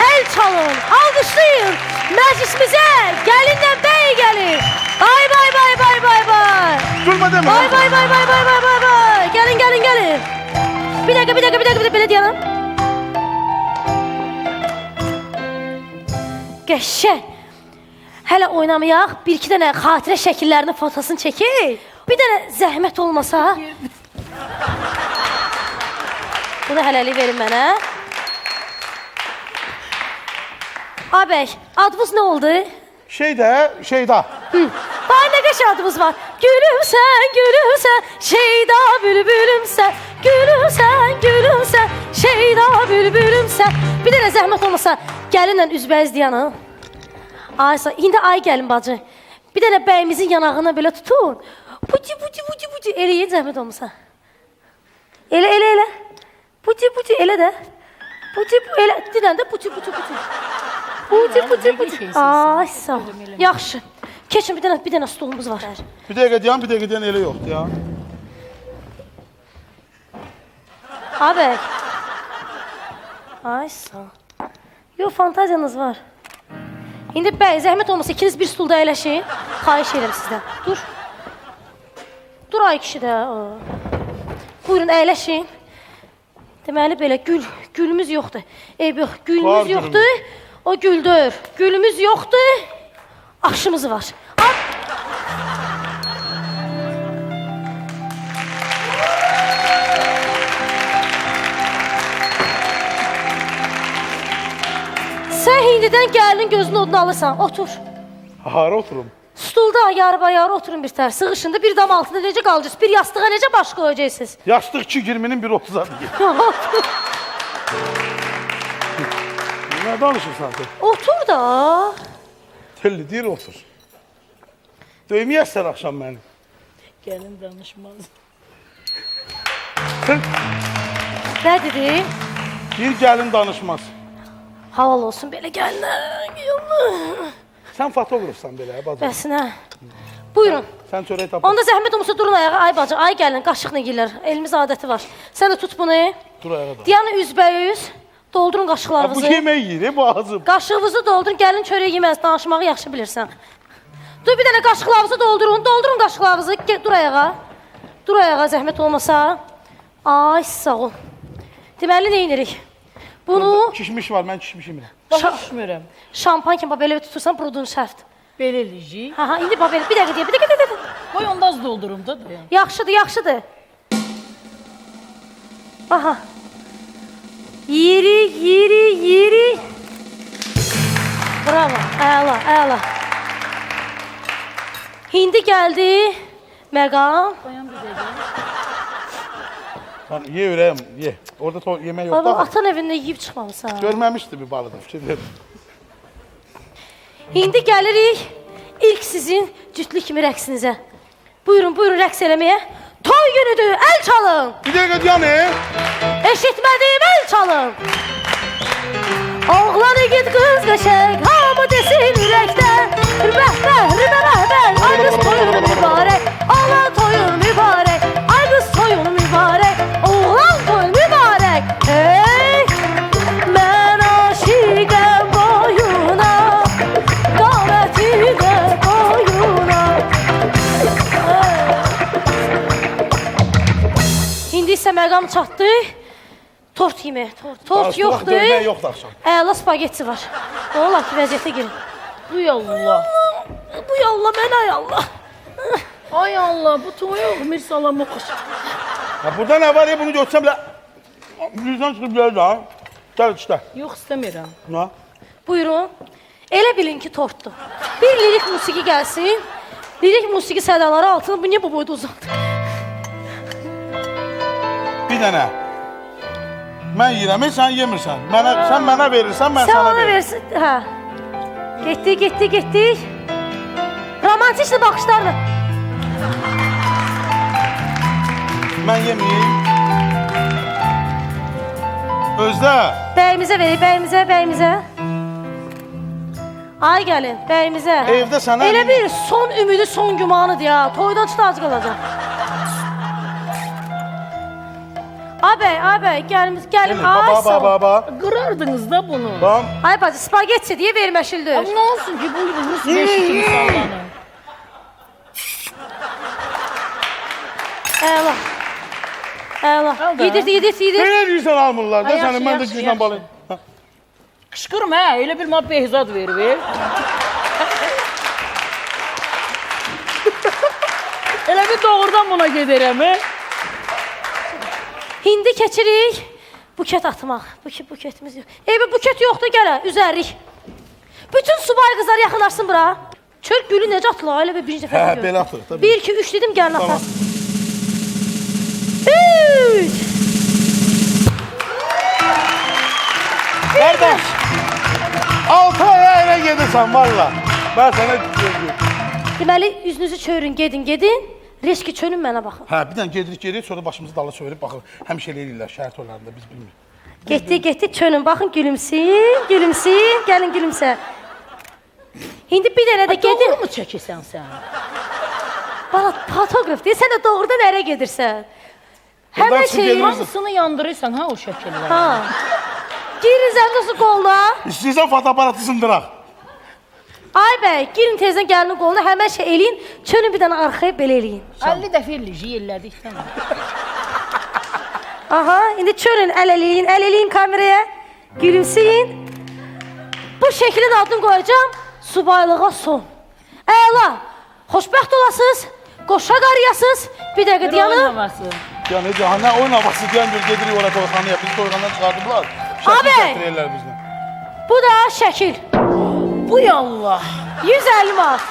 Əl çalın, alqışlayın. Məclisimizə gəlinlə bəy gəlir. Bay bay bay bay bay bay. Durma demə. Bay bay bay bay bay bay bay bay. Gəlin gəlin gəlin. Bir dəqiqə belə deyəlim. Qəşəng. Hələ oynamayaq, bir-iki dənə xatirə şəkillərinin fotosunu çəkək. Bir dənə zəhmət olmasa. Bunu hələlik verin mənə. Ağabey, adımız nə oldu? Şeyda. Vay nə qəşəng adımız var. Gülümsən, Şeyda bülbülümsən. Gülümsən, Şeyda bülbülümsən. Bir dənə zəhmət olmasa, gəlinlə üzbəyiz dayanın. Aysa, indi ay gəlin bacı. Bir dənə bəyimizin yanağına belə tutun. Buci, eləyin zəhmət olmasa. Elə. Buci, elə də. Buci, elə. Dinən də buci. Buci. Ay, sağ ol. Yaxşı. Keçin, bir dənə stolumuz var. Bir dəqiqə deyən elə yoxdur ya. Ağabey. Ay, sağ ol. Yox, fantaziyanız var. İndi bəy, zəhmət olmasa ikiniz bir stulda əyləşin. Xahiş edirəm sizdən. Dur ay kişi də. Buyurun, əyləşin. Deməli belə gülümüz yoxdur. Eyb yox, gülümüz yoxdur. O güldür. Gülümüz yoxdur. Aşımız var. Sən hindidən gəlinin gözünün odunu alırsan. Otur. Hara oturum? Stulda yarı oturun bir tər. Sığışında bir dam altında necə qalacaqsınız? Bir yastığa necə baş qoyacaqsınız? Yastıq 2.20-nin 1.30-adır. Nə danışırsan sen? Otur da. Telli deyir otur. Döyməyəsən axşam məni. Gəlin danışmaz. Nə dedi? Bir gəlin danışmaz. Halal olsun belə gəlinlər. Sən fotoqrafsan belə, bacı. Bəsinə. Buyurun. Sən çörək tapın. Onda zəhmət olmasa durun ayağa. Ay bacı, ay gəlin, qaşıqla yeyirlər. Elimiz adəti var. Sən də tut bunu. Dur ayağa da. Diyanı üzbəüz. Doldurun Bu qaşıqlarınızı. yemək yiyir, bu ağzım. Qaşığınızı doldurun. Gəlin çörək yeməz. Danışmağı yaxşı bilirsən. Dur bir dənə qaşıqlarınızı doldurun. Doldurun qaşıqlarınızı. Dur ayağa. Dur ayağa zəhmət olmasa. Ay sağ ol. Deməli nə edirik? Bunu Kişmiş var, mən kişmişim. Başa düşmürəm. şampan kimi belə tutursan burudun şərt. Belə eləyəcək. Ha, indi bax belə. Bir dəqiqə deyə, bir dəqiqə. Qoy onda az doldurum da dayan. Yaxşıdır. Aha. Yeri. Bravo. Əla. Hindi gəldi. Məqam. Qoyan bir dəqiqə. Lan ye ürəyim, ye. Orada yemək yox Baba, da. atan evində yeyib çıxmamısan. Görməmişdi bir balıda, fikir verin. İndi gəlirik ilk sizin cütlük kimi rəqsinizə. Buyurun rəqs eləməyə. Toy günüdür, əl çalın. Bir dəqiqə dayanın. Eşitmədim el çalın. Oğlan igid qız qəşəng, hamı desin ürəkdə. Rübəhbər, rübəhbər, ay qız toyun mübarək. Oğlan toyun mübarək, ay qız toyun mübarək. Oğlan toyun mübarək. Hey, mən aşiqəm boyuna, qaməti də boyuna. İndi isə məqam çatdı. Tort yemək, tort yoxdur. Dörmək yoxdur axşam. Əla spagetti var. Ola ki, vəziyyətə girin. Buy Allah. Bu yallah, mən ay Allah. Ay Allah, bu toyuq Mirsalam oxuş. Burada nə var ya, bunu görsəm belə... Birdən çıxıb gəlir daha. Gəl işte. Yox, istəmirəm. Nə? Buyurun. Elə bilin ki, tortdur. Bir lirik musiqi gəlsin. Lirik musiqi sədaları altında. Bu niyə bu boyda uzandı? Bir dənə. Mən yiyirəm, sən yemirsən. Sən mənə verirsən, mən Sən sana ona veririm. versin. Hə. Getdik. Romantikli baxışlarla. Mən yeməyim. Özdə. Bəyimizə verək, bəyimizə. Ay gəlin, bəyimizə. Evdə sənə... Elə bir son ümidi, son gümanıdır ya. Toydan çıta az qalacaq. Ay bəy, gəlin, ay sağ ol. Baba. Qırardınız da bunu. Bam. Ay bacı, spagetti deyə verməşildir. Amma nə olsun ki, bu Rus beşi kimi sallanır. Əla. Yedir. Belə deyirsən almırlar da Ay, səni, yaxşı, mən də yaxşı, güclə yaxşı. balayım. Qışqırma, hə, elə bir mənə Behzad ver. Elə bir doğrudan buna gedərəm, hə? Hindi keçirik. Buket atmaq. Buketimiz yox. Eybi buket yoxdur, gələ, üzərik. Bütün subay qızlar yaxınlaşsın bura. Çörk gülü necə atılır? Elə bir birinci dəfə Hə, görürəm. belə atırıq da. 1, 2, 3 dedim, gəlin Tamam. atar. 3. Qardaş, 6 aya elə gedirsən, valla. Mən sənə deyəcəm. Deməli, üzünüzü çörün, gedin. Reşki çönün mənə baxın. Hə, bir dənə gedirik, sonra başımızı dala çevirib baxır. Həmişə elə eləyirlər şəhər toylarında, biz bilmirik. Getdik, çönün, baxın, gülümsün, gəlin gülümsə. İndi bir dənə də gedin. Doğru mu çəkirsən sən? Bana fotoqraf deyil, sən də doğrudan ərə gedirsən. Buradan Həmən çıxıb şeyi... gedirsən. Hamısını yandırırsan, hə, o şəkillər. Ha. Girin zəmdəsi qoluna. İstəyirsən fotoaparatı sındıraq. Ay bəy, girin tezdən gəlinin qoluna, həmən şey eləyin. Çönün bir dənə arxaya belə eləyin. 50 dəfə ellədik sən. Aha, indi çönün, əl eləyin kameraya. Gülümsəyin. Bu şəklin adını qoyacağım. Subaylığa son. Əla, xoşbəxt olasınız, qoşa qarıyasınız. Bir dəqiqə dayanın. Ya ne diyor, ne oyun havası diyen bir gedirik oraya toyxanaya, bizi toyxanadan çıxardıblar. Abi! Şəkil gətirirlər bizdən. Bu da şəkil. Bu yallah. 150 manat.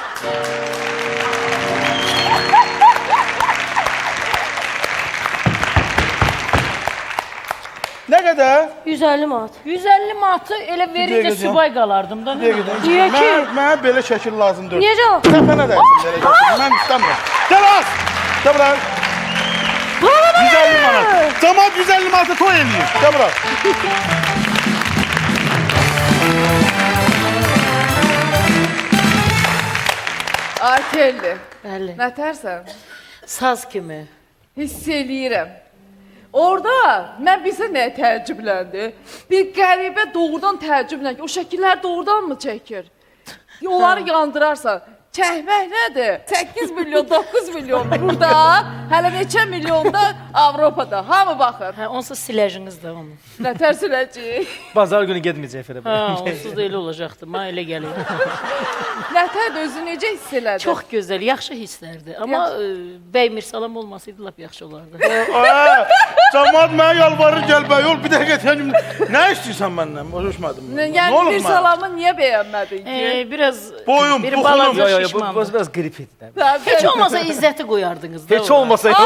Nə qədər? 150 manat. 150 manatı elə verincə dəqiqə subay qalardım da. Bir dəqiqə. Niyə ki? Mənə belə şəkil lazımdır. Necə o? Təpənə dəysin belə şəkil, mən istəmirəm. Gəl az! Gəl bura. 150 manat. Cəmaat 150 manatı toy eləyir. Gəl bura. Artelli, Bəli. nətərsən? Saz kimi. Hiss eləyirəm. Orada mən bizə nəyə təəccübləndi? Bir qəribə doğrudan təəccübləndi ki, o şəkillər doğrudan mı çəkir? Onları yandırarsan. Çəkmək nədir? 8 milyon, 9 milyon burada, hələ neçə milyonda Avropada. Hamı baxır. Hə, onsuz siləciniz də onu. Nətər siləcəyik? Bazar günü getməyəcək efirə. Hə, onsuz da elə olacaqdı. Mənə elə gəlir. Nətər özü necə hiss elədin? Çox gözəl, yaxşı hisslərdir. Amma bəy Mirsalam olmasaydı lap yaxşı olardı. Cəmaat mənə yalvarır, gəl bəy ol, bir dəqiqə tənim. Nə istəyirsən məndən? Hoşmadım. Yəni bir salamı niyə bəyənmədin ki? Biraz Boyum, bir buxunum. balaca Bu şişmandı. biraz grip idi. Heç olmasa İzzəti qoyardınız da. Heç olmasaydı.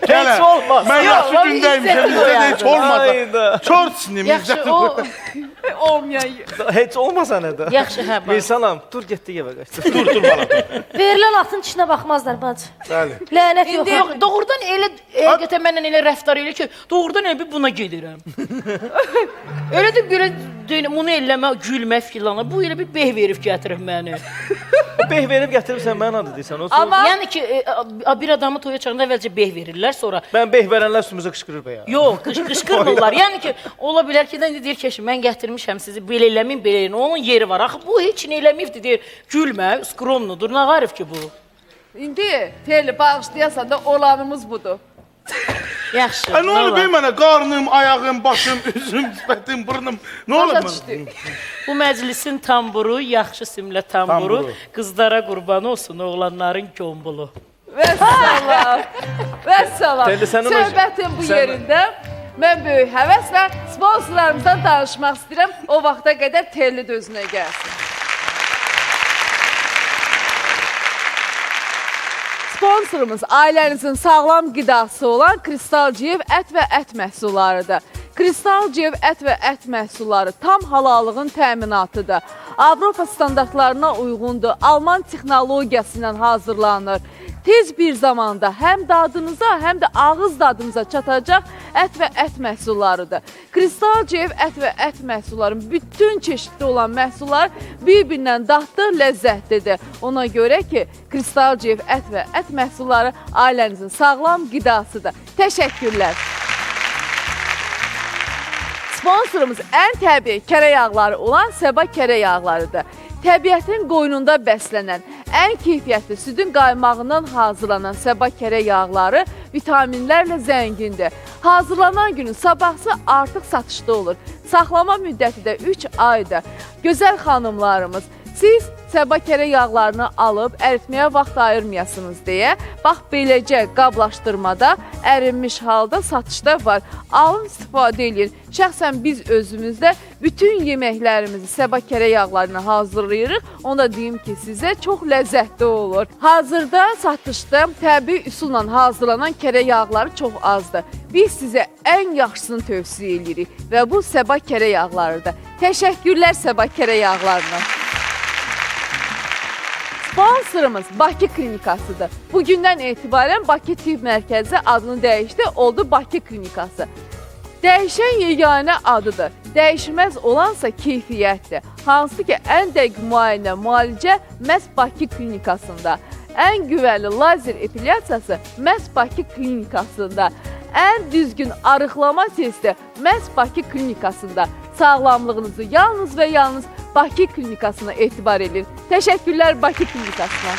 Gələ. Heç olmaz. Mən yaxşı Yox, gündəymişəm, İzzəti bizdə də heç qoyardı. olmasa. Hayda. Çort sinim, Yaxşı, İzzəti o qoyardı. Olmayan. Heç olmasa nə də. Yaxşı, hə, bax. Veysalam, dur getdik evə qaç. Dur bala. Verilən atın içinə baxmazlar bacı. Bəli. Lənət yox. Yox, doğrudan elə həqiqətən mənlə elə rəftar elə ki, doğrudan elə bir buna gedirəm. Elə də belə bunu eləmə, gülmə filana. Bu elə bir beh verib gətirib məni. Beh verib gətiribsən mənim adı deyirsən. O Amma Yəni ki, bir adamı toya çağıranda əvvəlcə beh verirlər, sonra mən beh verənlər üstümüzə qışqırır be ya. yox, qışqırmırlar. Yəni ki, ola bilər ki, deyir ki, mən gətirmişəm sizi belə eləmin, belə eləyin. Onun yeri var. Axı bu heç nə eləməyibdi deyir. Gülmə, skromnudur. Nə qarif ki bu? indi Ferli bağışlayasan da olanımız budur. Yaxşı. Nə olub mənə? Qarnım, ayağım, başım, üzüm, sifətim, burnum. Nə olub Başa mənə? düşdük. Bu məclisin tamburu, yaxşı simlə tamburu, qızlara qurban olsun, oğlanların gömbulu. Vəssalam. Vəssalam. Ferli, sənin o- Söhbətin bu sən- yerində mən böyük həvəslə sponsorlarımızdan danışmaq istəyirəm. O vaxta qədər Terli də özünə gəlsin. Sponsorumuz ailənizin sağlam qidası olan Kristalciyev ət və ət məhsullarıdır. Kristalciyev ət və ət məhsulları tam halallığın təminatıdır. Avropa standartlarına uyğundur, Alman texnologiyası ilə hazırlanır. Tez bir zamanda həm dadınıza, həm də ağız dadınıza çatacaq ət və ət məhsullarıdır. Kristalciyev ət və ət məhsulların bütün çeşidli olan məhsullar bir-birindən dadlı, ləzzətlidir. Ona görə ki, Kristalciyev ət və ət məhsulları ailənizin sağlam qidasıdır. Təşəkkürlər. Sponsorumuz ən təbii kərə yağları olan Səba kərə yağlarıdır. Təbiətin qoynunda bəslənən, ən keyfiyyətli südün qaymağından hazırlanan Səba kərə yağları vitaminlərlə zəngindir. Hazırlanan günün sabahsı artıq satışda olur. Saxlama müddəti də 3 aydır. Gözəl xanımlarımız, siz Səba kərə yağlarını alıb əritməyə vaxt ayırmayasınız deyə, bax beləcə qablaşdırmada ərinmiş halda satışda var. Alın, istifadə edin. Şəxsən biz özümüzdə bütün yeməklərimizi Səba kərə yağlarını hazırlayırıq. Ona deyim ki, sizə çox ləzzətli olur. Hazırda satışda təbii üsulla hazırlanan kərə yağları çox azdır. Biz sizə ən yaxşısını tövsiyə edirik və bu Səba kərə yağlarıdır. Təşəkkürlər Səba kərə yağlarına. Sponsorumuz Bakı Klinikasıdır. Bugündən etibarən Bakı Tibb Mərkəzi adını dəyişdi, oldu Bakı Klinikası. Dəyişən yeganə adıdır. Dəyişməz olansa keyfiyyətdir. Hansı ki, ən dəqiq müayinə, müalicə məhz Bakı Klinikasında. Ən güvənli lazer epilyasiyası məhz Bakı Klinikasında. Ən düzgün arıqlama testi məhz Bakı Klinikasında. Sağlamlığınızı yalnız və yalnız Bakı Klinikasına etibar edin. Təşəkkürlər Bakı Klinikasına.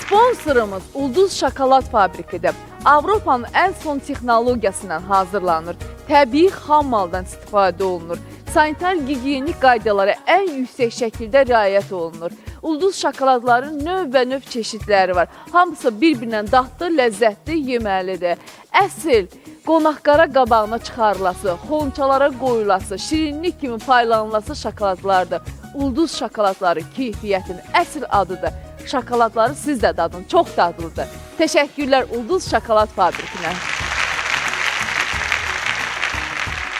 Sponsorumuz Ulduz Şokolad Fabrikidir. Avropanın ən son texnologiyası ilə hazırlanır. Təbii xam maldan istifadə olunur. Sanitar gigiyenik qaydalara ən yüksək şəkildə riayət olunur. Ulduz şokoladların növ çeşidləri var. Hamısı bir-birindən dadlı, ləzzətli, yeməlidir. Əsl qonaq-qara qabağına çıxarılası, xonçalara qoyulası, şirinlik kimi paylanılası şokoladlardır. Ulduz şokoladları keyfiyyətin əsl adıdır. Şokoladları siz də dadın, çox dadlıdır. Təşəkkürlər Ulduz Şokolad Fabrikinə.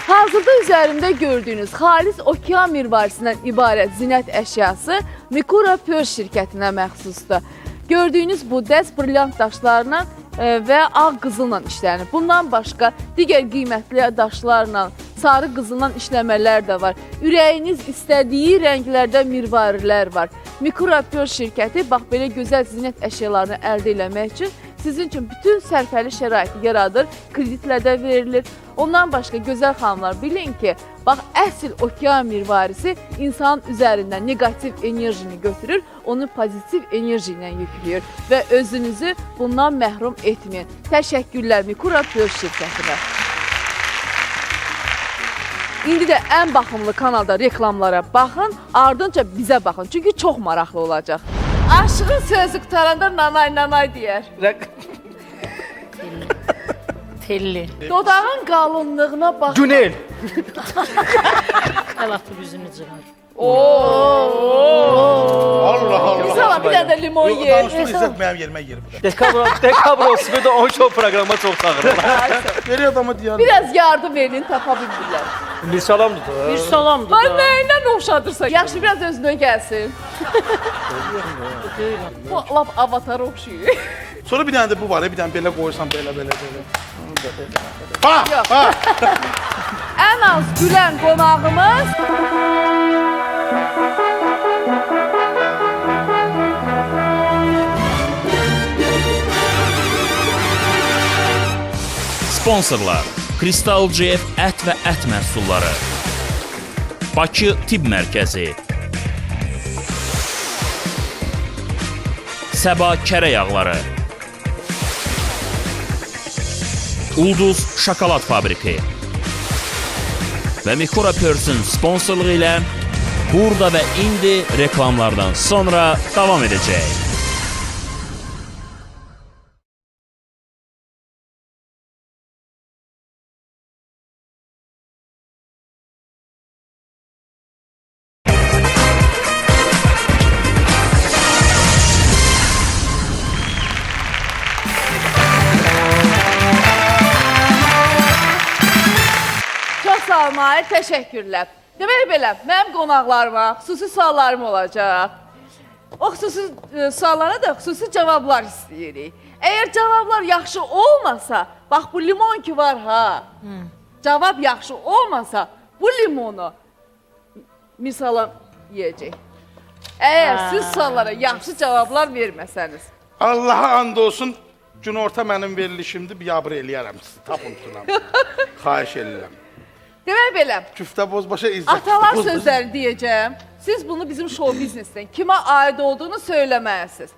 Hazırda üzərində gördüyünüz xalis okean mirvarisindən ibarət zinət əşyası Mikura Pearl şirkətinə məxsusdur. Gördüyünüz bu dəst brilyant daşlarla və ağ qızılla işlənir. Bundan başqa digər qiymətli daşlarla, sarı qızılla işləmələr də var. Ürəyiniz istədiyi rənglərdə mirvarilər var. Mikura Pearl şirkəti bax belə gözəl zinət əşyalarını əldə etmək üçün sizin üçün bütün sərfəli şəraiti yaradır, kreditlə də verilir. Ondan başqa gözəl xanımlar bilin ki, bax əsl okean mirvarisi insanın üzərindən negativ enerjini götürür, onu pozitiv enerji ilə yükləyir və özünüzü bundan məhrum etməyin. Təşəkkürlər Mikura Pearl şirkətinə. İndi də ən baxımlı kanalda reklamlara baxın, ardınca bizə baxın, çünki çox maraqlı olacaq. Aşığın sözü qutaranda nanay nanay deyər. Telli. Dodağın qalınlığına bax. Günel. Əl atıb üzünü cırar. Allah Allah. Güzel Tamam, bir dənə də limon ye. Danışdıq, İzzət mənim yerimə yer bu da. Dekabr olsun, bir də o show proqramına çox çağırırlar. Veriyor adamı deyən. Biraz yardım verin, tapa bilmirlər. Bir salamdır da. Bir salamdır Ay, da. nəyindən oxşadırsa. Yaxşı, biraz özünə gəlsin. Bu lap avatara oxşuyur. Sonra bir dənə də bu var, bir dənə belə qoyursan, belə. Ha, Yox. ha. Ən az gülən qonağımız Sponsorlar: Kristal CF ət və ət məhsulları, Bakı Tibb Mərkəzi, Səba kərə yağları, Ulduz şokolad fabriki və Mikora Pörsün sponsorluğu ilə burada və indi reklamlardan sonra davam edəcək. çox sağ olun, Mahir, təşəkkürlər. Demək belə, mənim qonaqlarıma xüsusi suallarım olacaq. O xüsusi suallara da xüsusi cavablar istəyirik. Əgər cavablar yaxşı olmasa, bax bu limon ki var ha, cavab yaxşı olmasa, bu limonu misala yeyəcək. Əgər siz suallara yaxşı cavablar verməsəniz. Allaha and olsun, günorta mənim verilişimdir, biabır eləyərəm sizi, tapıntına. Xahiş edirəm. Demək belə, Küftə bozbaşa İzzət. atalar sözləri deyəcəm. Siz bunu bizim show biznesdən kimə aid olduğunu söyləməyəsiniz.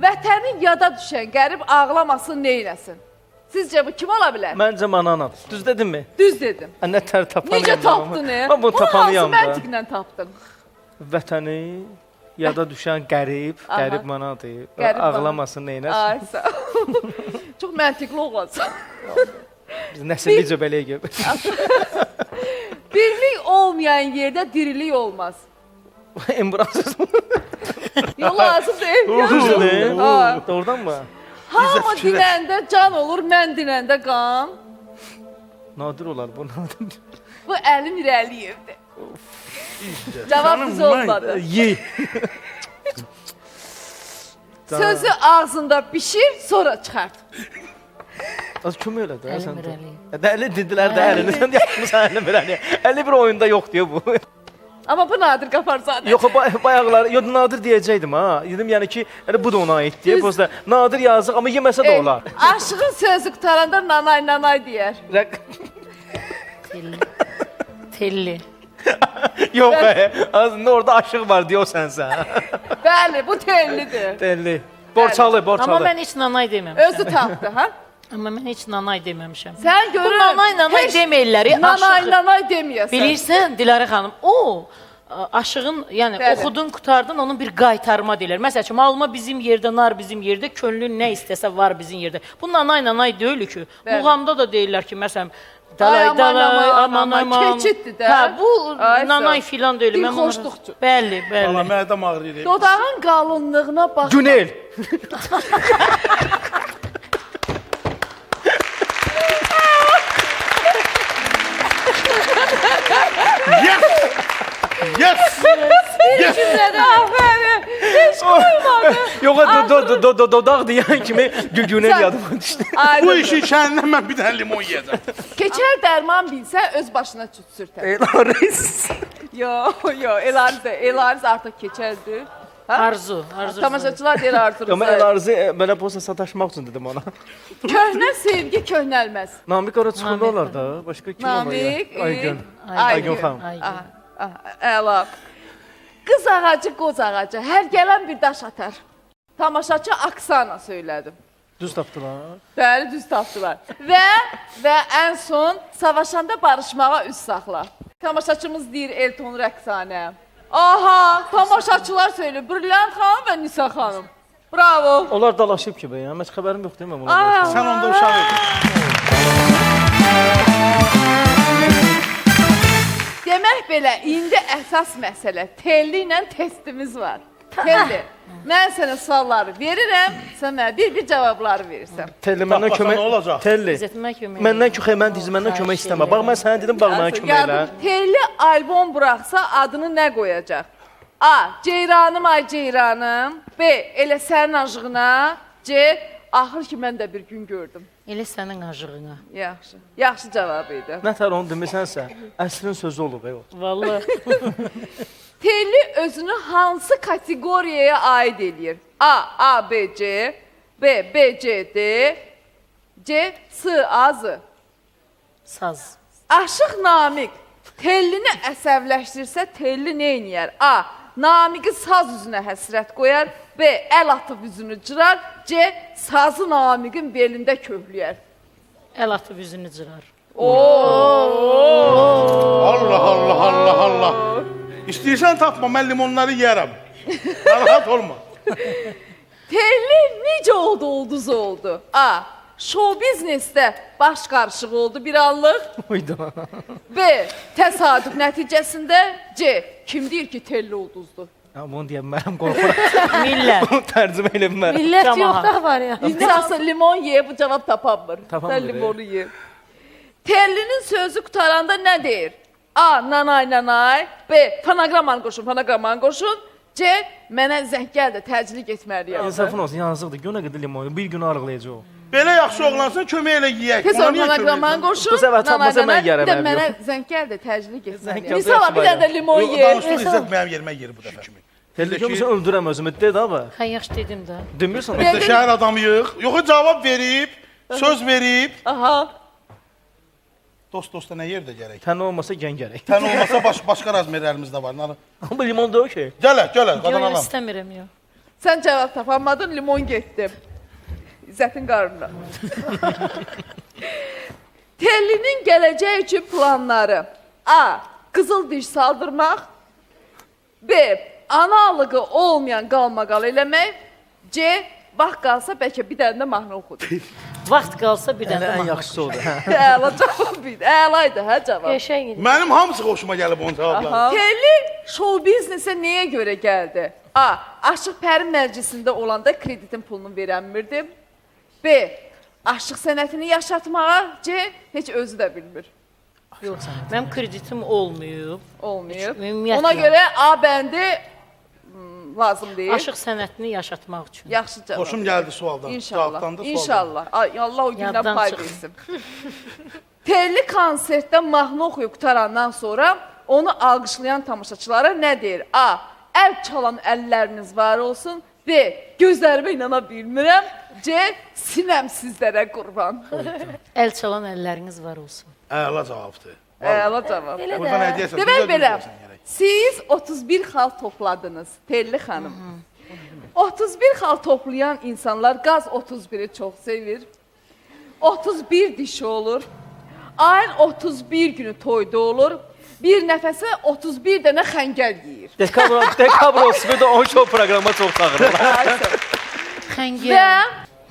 Vətənin yada düşən qərib ağlamasın, neyləsin? Sizcə bu kim ola bilər? Məncə mananam. Düz dedinmi? Düz dedim. Nə tər tapanıyam. Necə tapdın? Mən bunu tapanıyam hansı da. məntiqlə tapdın? Vətəni yada düşən qərib manadır. Qərib Ağlamasın, neynəsin? Ay, sağ ol. Çox məntiqli oğlansan. Biz nəsə necə belə gəl. Birlik olmayan yerdə dirilik olmaz. Embrasız. Yox, lazım deyil. Düzdür, deyil. Ha. Doğrudan mı? Hamı dinəndə can olur, mən dinəndə qan. Nadir olar bu, nadir. Bu Əlim İrəliyevdir. Cavab bizə olmadı. Ye. Sözü ağzında pişir, sonra çıxart. Az kömək elə də sən. Əlim. Dəli dedilər də əlini. Sən yapmısan əlini belə. Əli bir oyunda yox diyor bu. Amma bu Nadir Qaparzadə. Yox, bayaqlar, yox Nadir deyəcəydim ha. Dedim yəni ki, elə bu da ona aid deyə. Prosta Nadir yazıq, amma yeməsə də olar. Aşığın sözü qutaranda nanay nanay deyər. Telli. Yox, aslında orada aşıq var diyor sənsə. Bəli, bu tellidir. Dəlli. Borçalı. Amma mən heç nanay deməm. Özü tapdı, ha? Amma mən heç nanay deməmişəm. Sən Bu görür. nanay deməyirlər. Nanay nanay deməyəsən. Bilirsən Dilarə xanım, o aşığın, yəni Bəli. oxudun, qutardın, onun bir qaytarma deyirlər. Məsəl üçün, alma bizim yerdə, nar bizim yerdə, könlün nə istəsə var bizim yerdə. Bu nanay deyil ki. Bəli. Muğamda da deyirlər ki, məsələn, Ay, dalay, aman, keçiddir də. Hə, bu Ay, nanay sağ ol. filan deyil. Bir Mən bunu- xoşluqçu. Bəli, Valla bəli. mədəm ağrıyır. Dodağın qalınlığına bax. Günel. Yes! Yes! Aferin. Heç qoymadı. Yox, dodaq deyən kimi Günel Sən- yadıma düşdü. Bu Aydın. işin içərindən mən bir dənə limon yiyəcəm. Keçər dərman bilsə öz başına sürtər. Elaris. Yox, Elariz artıq keçərdir. Arzu. Tamaşaçılar deyir Artur. Amma Elarizi belə posta sataşmaq üçün dedim ona. Köhnə sevgi köhnəlməz. Namik ora çıxanda olar da. Başqa kim var? Namik, Aygün. Aygün xanım. Əla. Qız ağacı, qoz ağacı, hər gələn bir daş atar. Tamaşaçı Aksana söylədim. Düz tapdılar. Bəli, düz tapdılar. Və ən son savaşanda barışmağa üz saxla. Tamaşaçımız deyir Elton Rəqsanə. Aha, tamaşaçılar söylüyor. Brilliant xanım və Nisa xanım. Bravo. Onlar dalaşıb ki, yəni heç xəbərim yox deyim mən buna. Aa, Sən onda uşaq idin. Demək belə, indi əsas məsələ telli ilə testimiz var. Telli, mən sənə sualları verirəm, sən mənə bir cavabları verirsən. Telli məndən Tapmasa kömək. nə olacaq? Telli. İzzətimə kömək. Məndən kömək, mən dizməndən kömək istəmə. Bax mən sənə dedim, bax mənə kömək elə. Telli albom buraxsa adını nə qoyacaq? A. Ceyranım ay ceyranım. B. Elə sənin acığına. C. Axır ki mən də bir gün gördüm. Elə sənin acığına. Yaxşı. Yaxşı cavab idi. Nətər onu demirsənsə, əslin sözü olub ey o. Vallahi. Telli özünü hansı kateqoriyaya aid eləyir? A. A, B, C. B, B, C, D. C. S, A, Z. Saz. Aşıq Namiq Tellini əsəbləşdirsə Telli nə eləyər? A. Namiqi saz üzünə həsrət qoyar. B. Əl atıb üzünü cırar. C. Sazı Namiqin belində köhləyər. Əl atıb üzünü cırar. Allah Allah Allah Allah. İstəyirsən tapma, mən limonları yeyərəm. Narahat olma. Telli necə oldu, ulduz oldu? A. Show biznesdə baş qarışıq oldu bir anlıq. Uyda. B. Təsadüf nəticəsində. C. Kim deyir ki Telli ulduzdur? Amma onu deyəm, mənim qorxuram. Millət. Bunu tərcümə eləməm. Millət Camaat. yox da var ya. İndi asıl limon ye, bu cavab tapanmır. Tapanmır, Sən limonu ye. Tellinin sözü qutaranda nə deyir? A. Nanay nanay. B. Fonoqraman qoşun, fonoqraman qoşun. C. Mənə zəng gəldi, təcili getməliyəm. İnsafın olsun, yazıqdır. Günə qədər limonu, bir gün arıqlayacaq o. Belə yaxşı oğlansan kömək elə yeyək. Tez Ona ol niyə fonoqraman kömək qoşun. Bu səfər tapmasa nanay, mən yərəm, Bir də əmi mənə yox. zəng gəldi, təcili Zəng getməliyəm. gəldi, İnsana bir yaxşı də limon Yox, ye. danışdın, İzzət mənim yerimə yer bu dəfə. Telli görmüsən, öldürəm özümü. Dedi abi. Hə, yaxşı dedim də. Demirsən. Biz də şəhər adamıyıq. Yox, cavab verib, söz verib. Aha. Dost-dosta nə yerdə gərək? Tən olmasa gen gərək. Tən olmasa başqa razmerlərimiz də var. Amma limon da o ki. Gələ, gələ, Yox, qadanalım. istəmirəm yox. Sən cavab tapanmadın, limon getdi. İzzətin qarnına. Tellinin gələcək üçün planları. A. Qızıl diş saldırmaq. B. Analığı olmayan qalmaqal eləmək. C. Vaxt qalsa bəlkə bir dənə də mahnı oxudu. Vaxt qalsa bir dənə Ən mahnı. yaxşısı odur. Əla cavab idi. Əlaydı hə cavab. Qəşəng idi. Mənim hamısı xoşuma gəlib onun cavabları. Telli show biznesə nəyə görə gəldi? A. Aşıq Pəri məclisində olanda kreditin pulunu verənmirdi. B. Aşıq sənətini yaşatmağa. C. Heç özü də bilmir. Yox, mənim kreditim olmayıb. Olmayıb. Ümumiyyətlə. Ona görə A bəndi lazım deyil. Aşıq sənətini yaşatmaq üçün. Yaxşı cavab. Xoşum gəldi sualdan. İnşallah. Cavabdan da sualdan. İnşallah. Ay, Allah o gündən Yaddan pay çıx. versin. Telli konsertdə mahnı oxuyub qutarandan sonra onu alqışlayan tamaşaçılara nə deyir? A. Əl çalan əlləriniz var olsun. B. Gözlərimə inana bilmirəm. C. Sinəm sizlərə qurban. Əl çalan əlləriniz var olsun. Əla cavabdır. Əla cavab. Elə Buradan nə də. deyəsən? Demək belə, siz 31 xal topladınız, Telli xanım. 31 xal toplayan insanlar qaz 31-i çox sevir. 31 dişi olur. Ayın 31 günü toyda olur. Bir nəfəsə 31 dənə xəngəl yeyir. Dekabr olsun, bir də 10 show proqrama çox çağırırlar. Xəngəl. Və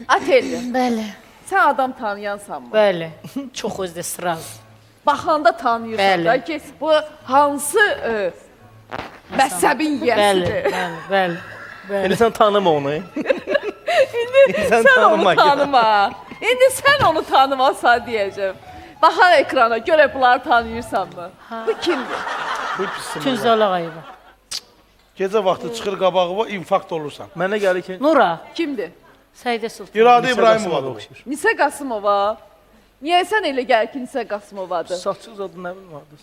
Atelli, Bəli. sən adam tanıyansanmı? Bəli. Çox özdə sıraz. Baxanda tanıyırsan Bəli. da ki, bu hansı məzhəbin Bəli, yiyəsidir. bəli, bəli. Bəli. İndi sən tanıma onu. Sən onu tanıma. İndi sən onu tanımasan deyəcəm. Baxar ekrana, görə bunları tanıyırsanmı? Bu kimdir? Bu pisim. Tünzal Ağayeva. Gecə vaxtı çıxır qabağıma, infarkt olursan. Mənə gəlir ki, Nura. Kimdir? Səidə Sultan. İradə Nisə İbrahimovadır. oxşayır. Nisə Qasımova. Niyə sən elə gəlir ki, Nisə Qasımovadır? Saçsız adı nə bilim vardı.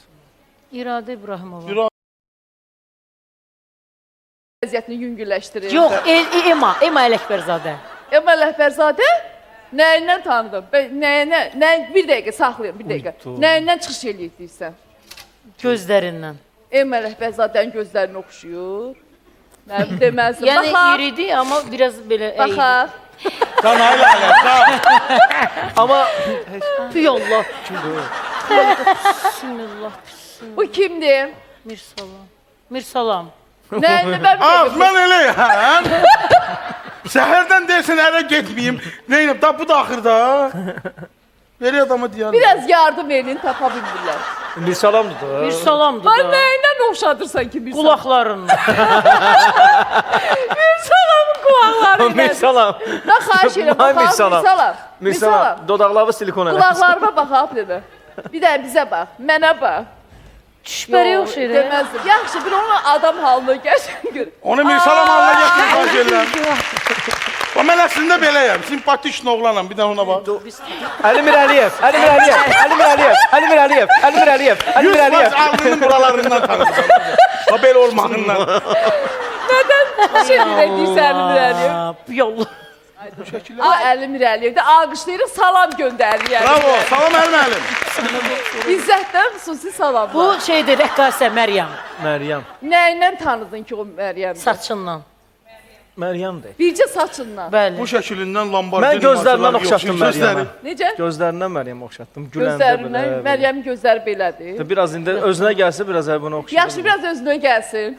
İradə İbrahimova. Vəziyyətini yüngülləşdirir. Yox, Ema Ələkbərzadə. Əməl Əhbərzadə nəyindən tanıdın? Bir dəqiqə saxlayın, bir dəqiqə. Nəyindən çıxış eləyirsən? Gözlərindən. Əməl Əhbərzadənin gözlərini oxşuyur. Nə deməzdim. Yəni Baxaq, iridir, amma biraz belə əydi. baxaq. Can ayla alə, can. Amma Tüy Allah. Bismillah. Bu kimdir? Mirsalam. Mirsalam. Nəyini mən Az, mən eləyəm. Səhərdən deyirsən ərə getməyim. Neynəm, da bu da axırda. Veri adamı deyən. Biraz yardım edin, tapa bilmirlər. Bir salamdır da. Bir salamdır Ay, da. nəyindən oxşadırsan ki bir salam? Qulaqlarından. Bir salamın qulaqları Bir ilə. salam. Da xahiş edirəm, Ay, baxaq, bir salam. bir salam. Bir salam. Dodaqları silikon eləmiş. Qulaqlarıma baxaq dedi. Bir də bizə bax, mənə bax. Düşbəri oxşayır. Deməzdim. Yaxşı, bir onun adam halına gəlsin gör. Onu bir salam alına gətirin, xahiş edirəm. O mən əslində beləyəm, simpatik oğlanam, bir də ona bax. Əlimir Əliyev, Əlimir Əliyev, Əlimir Əliyev, Əlimir Əliyev, Əlimir Əliyev, Əlimir 100% Əliyev. alnının buralarından tanımışam. O belə olmağından. Nədən şey deyirsən Əlimir Bu yollu. Əlimir Əliyevdə alqışlayırıq, salam göndəririk. Bravo, salam əlim. İzzətdən xüsusi salamlar. Bu şeydir, rəqqasə Məryəm. Məryəm. Nəyindən tanıdın ki o Məryəmdir? Saçından. Məryəmdir. Bircə saçından. Bəli. Bu şəkilindən Lamborghini Mən gözlərindən oxşatdım Məryəmə. Necə? Gözlərindən Məryəm oxşatdım. Güləndə Gözlərindən, belə. Məryəmin gözləri belədir. Biraz indi özünə gəlsə biraz bunu oxşayır. Yaxşı, biraz özünə gəlsin.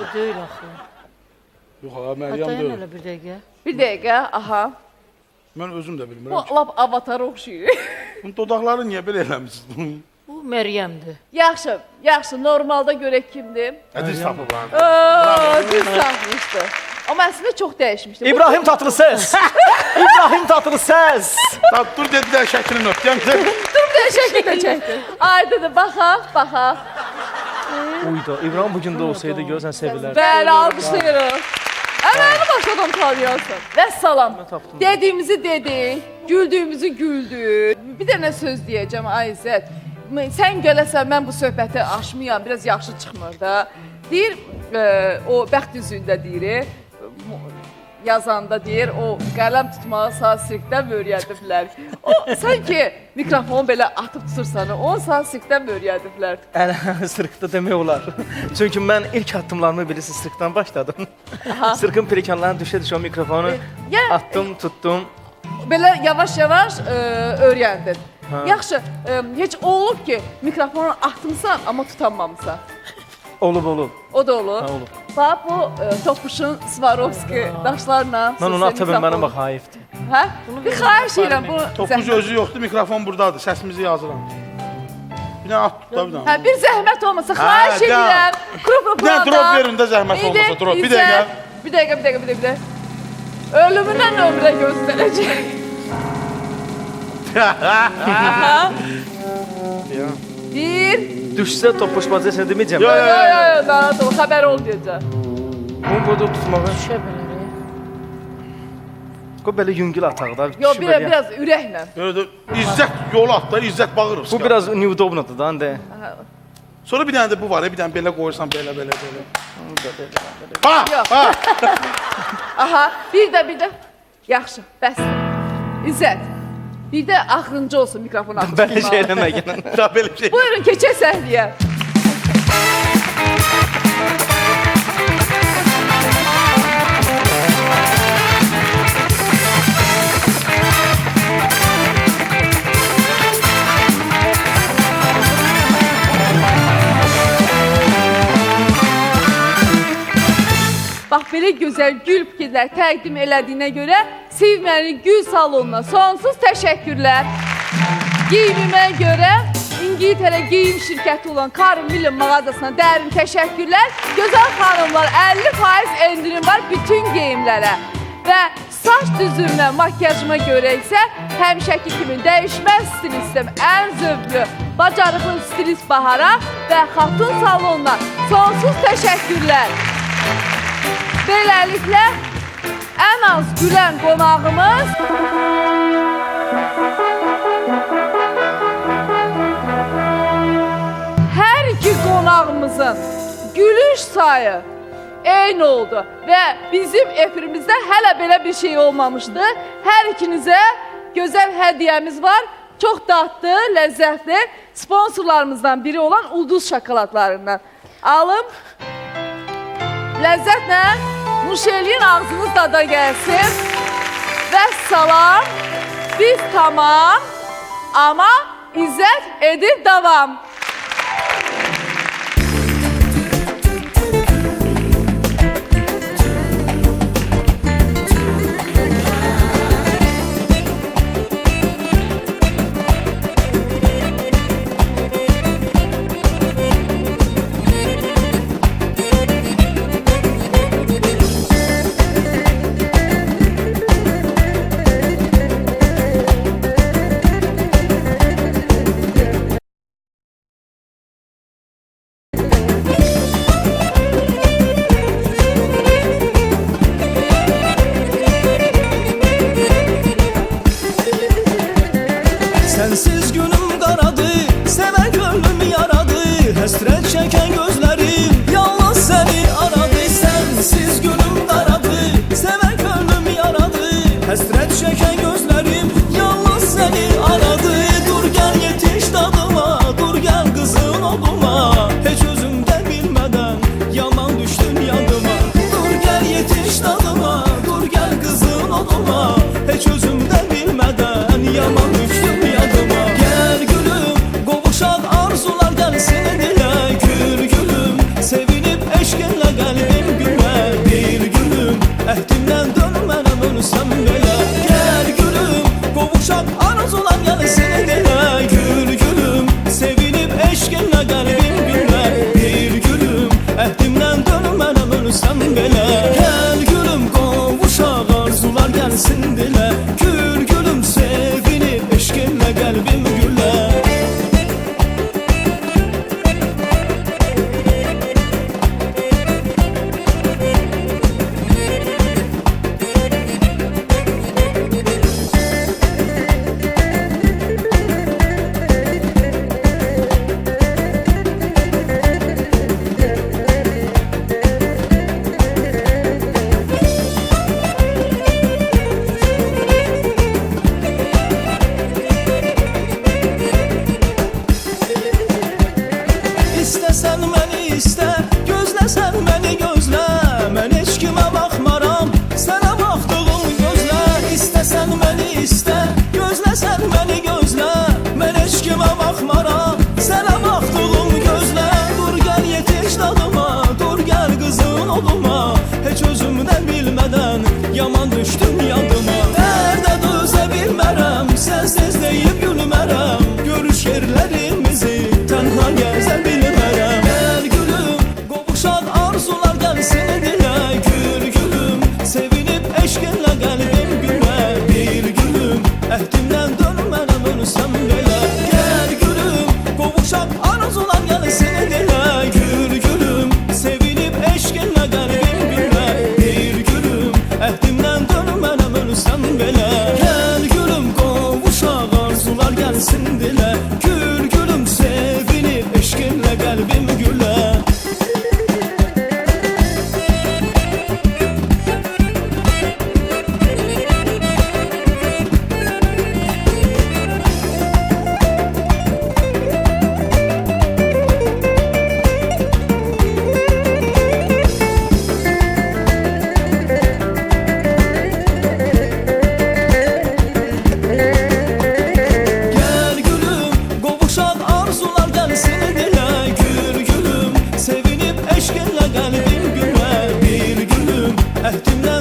Bu deyil axı. Yox, ha, Məryəm Dayan deyil. elə bir dəqiqə. Bir dəqiqə, aha. Mən özüm də Bu bilmirəm. lap avatara oxşayır. Bunun dodaqları niyə belə eləmişsiniz? Bu Məryəmdir. Yaxşı, yaxşı, normalda görək kimdir? Ədiz tapıb ha. Düz tapmışdı. Amma əslində çox dəyişmişdi. İbrahim Tatlıses. İbrahim Tatlıses. Dur dedi də şəklini öpdəm. Dur, bir şəkil də çəkdi. Aydıdır, baxaq, baxaq. Uydu. İbrahim bugün də olsaydı görsən sevilərdi. Bəli, alqışlayırıq. Əməni başladan tanıyarsan. Vəssalam. Dediyimizi dedik, güldüyümüzü güldük. Bir dənə söz deyəcəm, ay İzzət. Sən gələsən, mən bu söhbəti aşmayam, biraz yaxşı çıxmır da. Deyir, o bəxt üzündə deyir, yazanda deyir, o qələm tutmağı saat sirkdən öyrədiblər. O, sanki mikrofonu belə atıb tutursan, 10 saat sirkdən öyrədiblər. Sırkda demək olar. Çünki mən ilk addımlarımı bilirsiniz sırkdan başladım. Sırkın pirikanlarını düşə-düşə o mikrofonu attım, tutdum. Belə yavaş-yavaş öyrəndin. Yaxşı, heç olub ki, mikrofonu atmısan, amma tutanmamısan. Olub. O da olur. Olub. Bax, bu Topuşun Swarovski daşlarla... Mən onu ata bilmənə bax, hayifdir. Hə? Bir xahiş edirəm, bu... Topuc özü yoxdur, mikrofon buradadır, səsimizi yazıram. Bir dənə at tut da bir dənə. Hə, bir zəhmət olmasa, xahiş edirəm. Qrup Bir dənə drop verin də zəhmət olmasa, drop. Bir dəqiqə. Bir dəqiqə. Ölümündən ömrə göstərəcək. Bir... Düşsə topuş bacasını deməyəcəm. Yo, narahat ol, xəbər ol deyəcək. Bunu burada tutmağı. Düşə bilərik. Qoy belə yüngül ataq da. Yo, biraz ürəklə. İzzət yolu at da, İzzət bağırır. Bu biraz neudobnadır da, indi. Sonra bir dənə də bu var, bir dənə belə qoyursan, belə. Ha! Aha, bir də. Yaxşı, bəs. İzzət, bir də axırıncı olsun mikrofonu açıq. Belə şey eləməyən. Da belə şey. Buyurun, keçək səhliyə. Bax, belə gözəl gül fikirlər təqdim elədiyinə görə Sevməni Gül Salonuna sonsuz təşəkkürlər. Geyimimə görə İngiltərə geyim şirkəti olan Karl Millen mağazasına dərin təşəkkürlər. Gözəl xanımlar, 50% endirim var bütün geyimlərə. Və saç düzümünə, makyajıma görə isə həmişəki kimi dəyişməz stilistim, ən zövqlü, bacarıqlı stilist Bahara və Xatun Salonuna sonsuz təşəkkürlər. Beləliklə, ən az gülən qonağımız hər iki qonağımızın gülüş sayı eyni oldu və bizim efirimizdə hələ belə bir şey olmamışdı. Hər ikinizə gözəl hədiyyəmiz var. Çox dadlı, ləzzətli sponsorlarımızdan biri olan Ulduz şokoladlarından. Alım, ləzzətlə nuş eləyin, ağzınız dada gəlsin. Vəssalam, biz tamam, amma İzzət edib davam. çeken gözlerim yalnız seni aradı. Sensiz gönlüm daradı, seven gönlüm yaradı. Hasret çeken gözlerim yalnız seni aradı. Dur gel yetiş dadıma, dur gel kızın oluma. Hiç özümde bilmeden yaman düştün yanıma. Dur gel yetiş dadıma, dur gel kızın oluma. Hiç özümde bilmeden yaman düştün yanıma. Gel gülüm, qovuşan arzular gelsin dilə. Gül gülüm, sevinip eşkinlə qəlbim gülə. Bir gülüm, əhdimdən dönmənəm ölsəm belə. Gel gülüm, qovuşan arzular gelsin dilə. Gül gülüm, sevinip eşkinlə qəlbim gülə. Bir gülüm, əhdimdən dönmənəm ölsəm belə. Gel gülüm, qovuşan arzular gelsin dilə. Gül gülüm, sevinip eşkinlə qəlbim gülə. İstəsən məni istə, gözləsən məni gözlə. Mən heç kimə baxmaram, sənə baxdığım gözlə. İstəsən məni istə, gözləsən məni gözlə. Mən heç kimə baxmaram, sənə baxdığım gözlə. Dur gəl yetiş dadıma, dur gəl qızın oluma. Heç özümdən bilmədən yaman düşdüm yadıma. Dərdə dözə bilmərəm, sənsiz deyib gülmərəm. Görüş yerlərimizi tənha gəzə bilmərəm. Gel gülüm, qovuşan arzular gəlsin dilə. Gül gülüm, sevinip eşkinlə qəlbim gülə. Bir gülüm, əhdimdən dönmənəm ölsəm belə. Gel gülüm, qovuşan arzular gəlsin dilə. Gül gülüm, sevinip eşkinlə qəlbim gülə. Bir gülüm, əhdimdən dönmənəm ölsəm belə. Gel gülüm, qovuşan arzular gəlsin dilə. Gül gülüm, sevinip eşkinlə qəlbim gülə. Gel gülüm, qovuşan arzular gelsin dilə. Gül gülüm, sevinip eşkinlə qəlbim gülə. Bir gülüm, əhdimdən